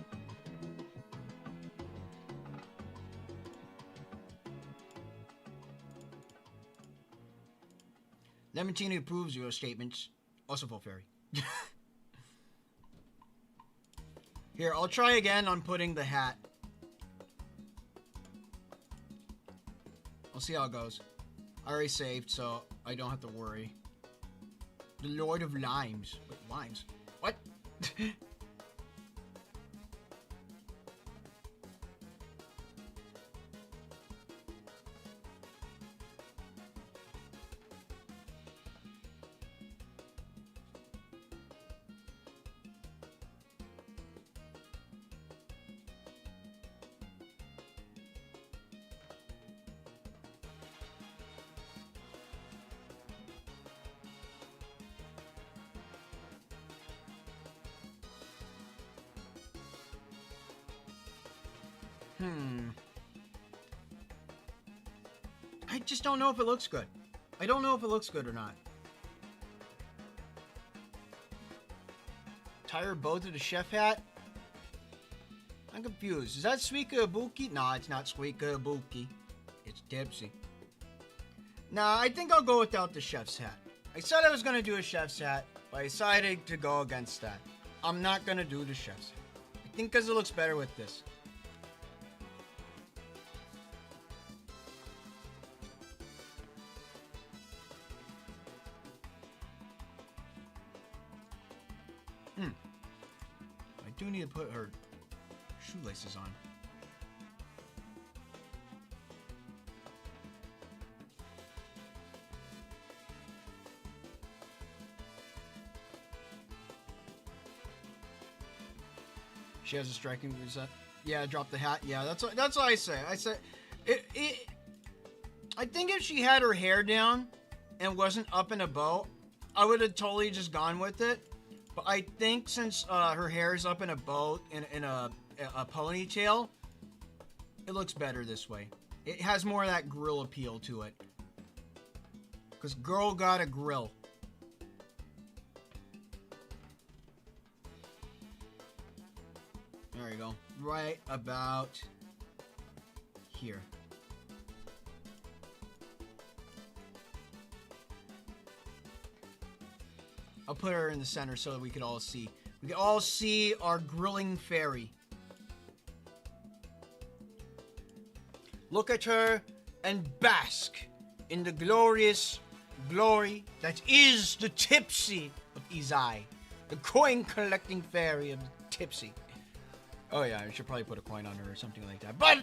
Lemontini approves your statements. Also, VOTE FAIRY. Here, I'll try again on putting the hat. I'll see how it goes. I already saved, so I don't have to worry. The Lord of Limes. Wait, limes? What? I just don't know if it looks good. I don't know if it looks good or not. Tie her bow to the chef hat? I'm confused. Is that Suika Ibuki? Nah, it's not Suika Ibuki. It's Tipsy. Nah, I think I'll go without the chef's hat. I said I was going to do a chef's hat, but I decided to go against that. I'm not going to do the chef's hat. I think because it looks better with this. I do need to put her shoelaces on. She has a striking reset. Yeah, drop the hat. Yeah, that's what I say. I say I think if she had her hair down and wasn't up in a bow, I would have totally just gone with it. But I think since her hair is up in a bow, in a ponytail, it looks better this way. It has more of that grill appeal to it. Because girl got a grill. There you go. Right about here. I'll put her in the center so that we could all see. We can all see our grilling fairy. Look at her and bask in the glorious glory that is the Tipsy of Izai, the coin-collecting fairy of Tipsy. Oh yeah, I should probably put a coin on her or something like that. But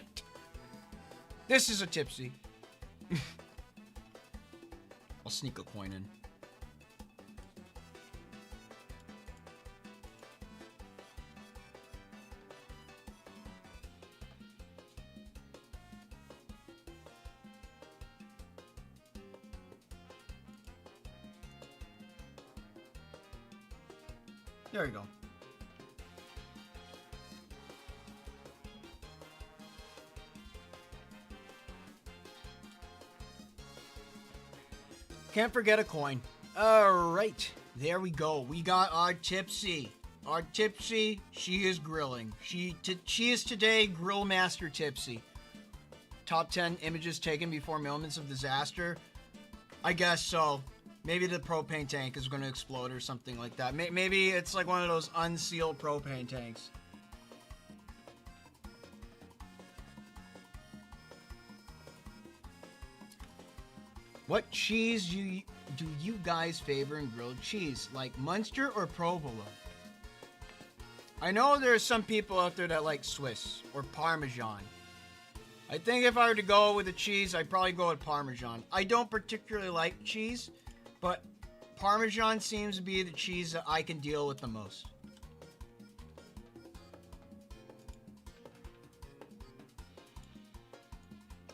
this is a Tipsy. I'll sneak a coin in. There you go. Can't forget a coin. Alright, there we go. We got our Tipsy. Our Tipsy, she is grilling. She is today Grill Master Tipsy. Top 10 images taken before moments of disaster. I guess so. Maybe the propane tank is going to explode or something like that. Maybe it's like one of those unsealed propane tanks. What cheese do you guys favor in grilled cheese? Like Munster or provolone? I know there are some people out there that like Swiss or Parmesan. I think if I were to go with a cheese, I'd probably go with Parmesan. I don't particularly like cheese, but Parmesan seems to be the cheese that I can deal with the most.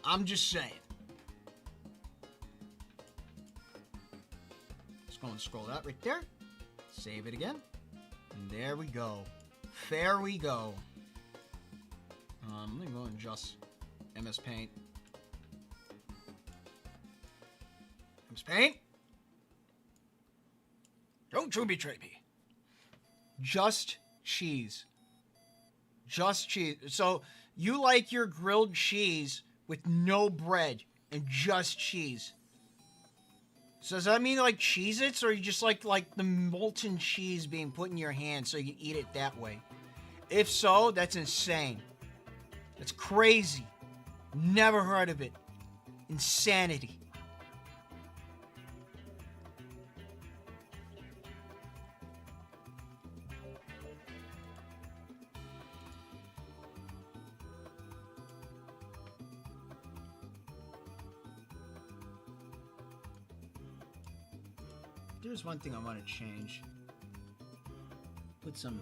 I'm just saying. Just go and scroll that right there. Save it again. And there we go. There we go. I'm going to go and adjust MS Paint. MS Paint. Don't you betray me. Just cheese. Just cheese. So you like your grilled cheese with no bread and just cheese. So does that mean like Cheez-Its, or you just like the molten cheese being put in your hand so you can eat it that way? If so, that's insane. That's crazy. Never heard of it. Insanity. There's one thing I want to change. Put some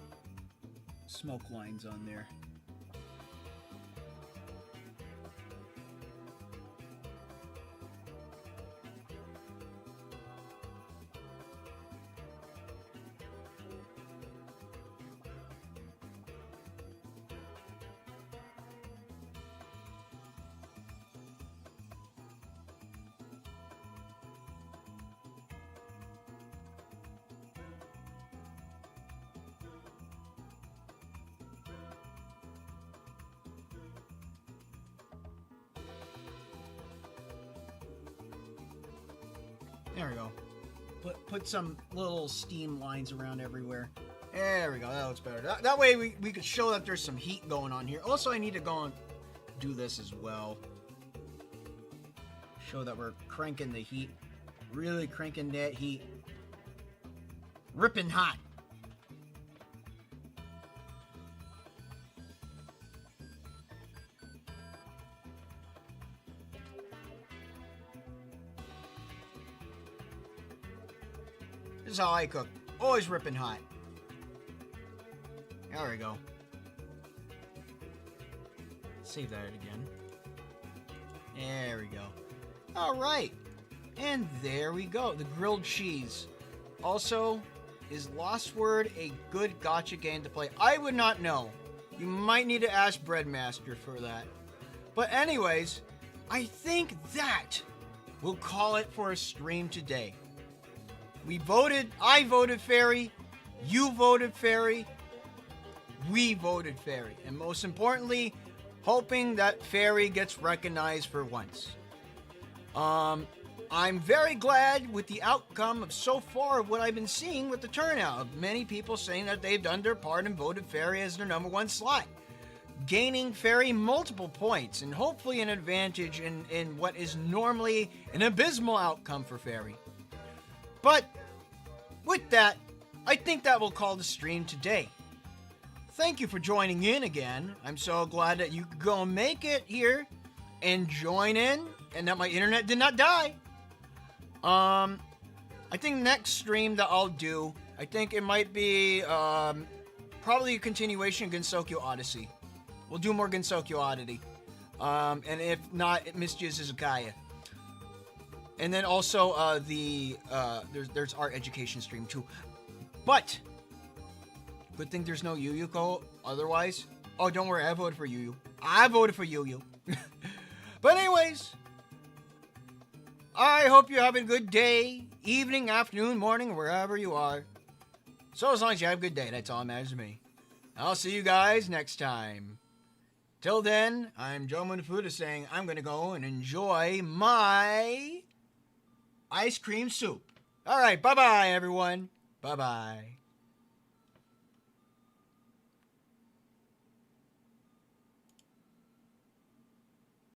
smoke lines on there. There we go. Put some little steam lines around everywhere. There we go. That looks better. That way we could show that there's some heat going on here. Also, I need to go and do this as well. Show that we're cranking the heat. Really cranking that heat. Ripping hot. This is how I cook. Always ripping hot. There we go. Save that again. There we go. Alright. And there we go. The grilled cheese. Also, is Lost Word a good gacha game to play? I would not know. You might need to ask Breadmaster for that. But anyways, I think that we'll call it for a stream today. We voted, I voted fairy, you voted fairy, we voted fairy. And most importantly, hoping that fairy gets recognized for once. I'm very glad with the outcome of so far of what I've been seeing with the turnout of many people saying that they've done their part and voted fairy as their number one slot, gaining fairy multiple points and hopefully an advantage in what is normally an abysmal outcome for fairy. But with that, I think that will call the stream today. Thank you for joining in again. I'm so glad that you could go and make it here and join in and that my internet did not die. I think next stream that I'll do, I think it might be probably a continuation of Gensokyo Odyssey. We'll do more Gensokyo Odyssey. And if not, Mischievous Izakaya. And then also there's art education stream too. But good thing there's no Yuyuko otherwise. Oh, don't worry, I voted for Yuyu. I voted for Yuyu. But anyways, I hope you're having a good day, evening, afternoon, morning, wherever you are. So as long as you have a good day, that's all that matters to me. I'll see you guys next time. Till then, I'm Joe Munafuda saying I'm going to go and enjoy my ice cream soup. All right, bye-bye, everyone. Bye-bye.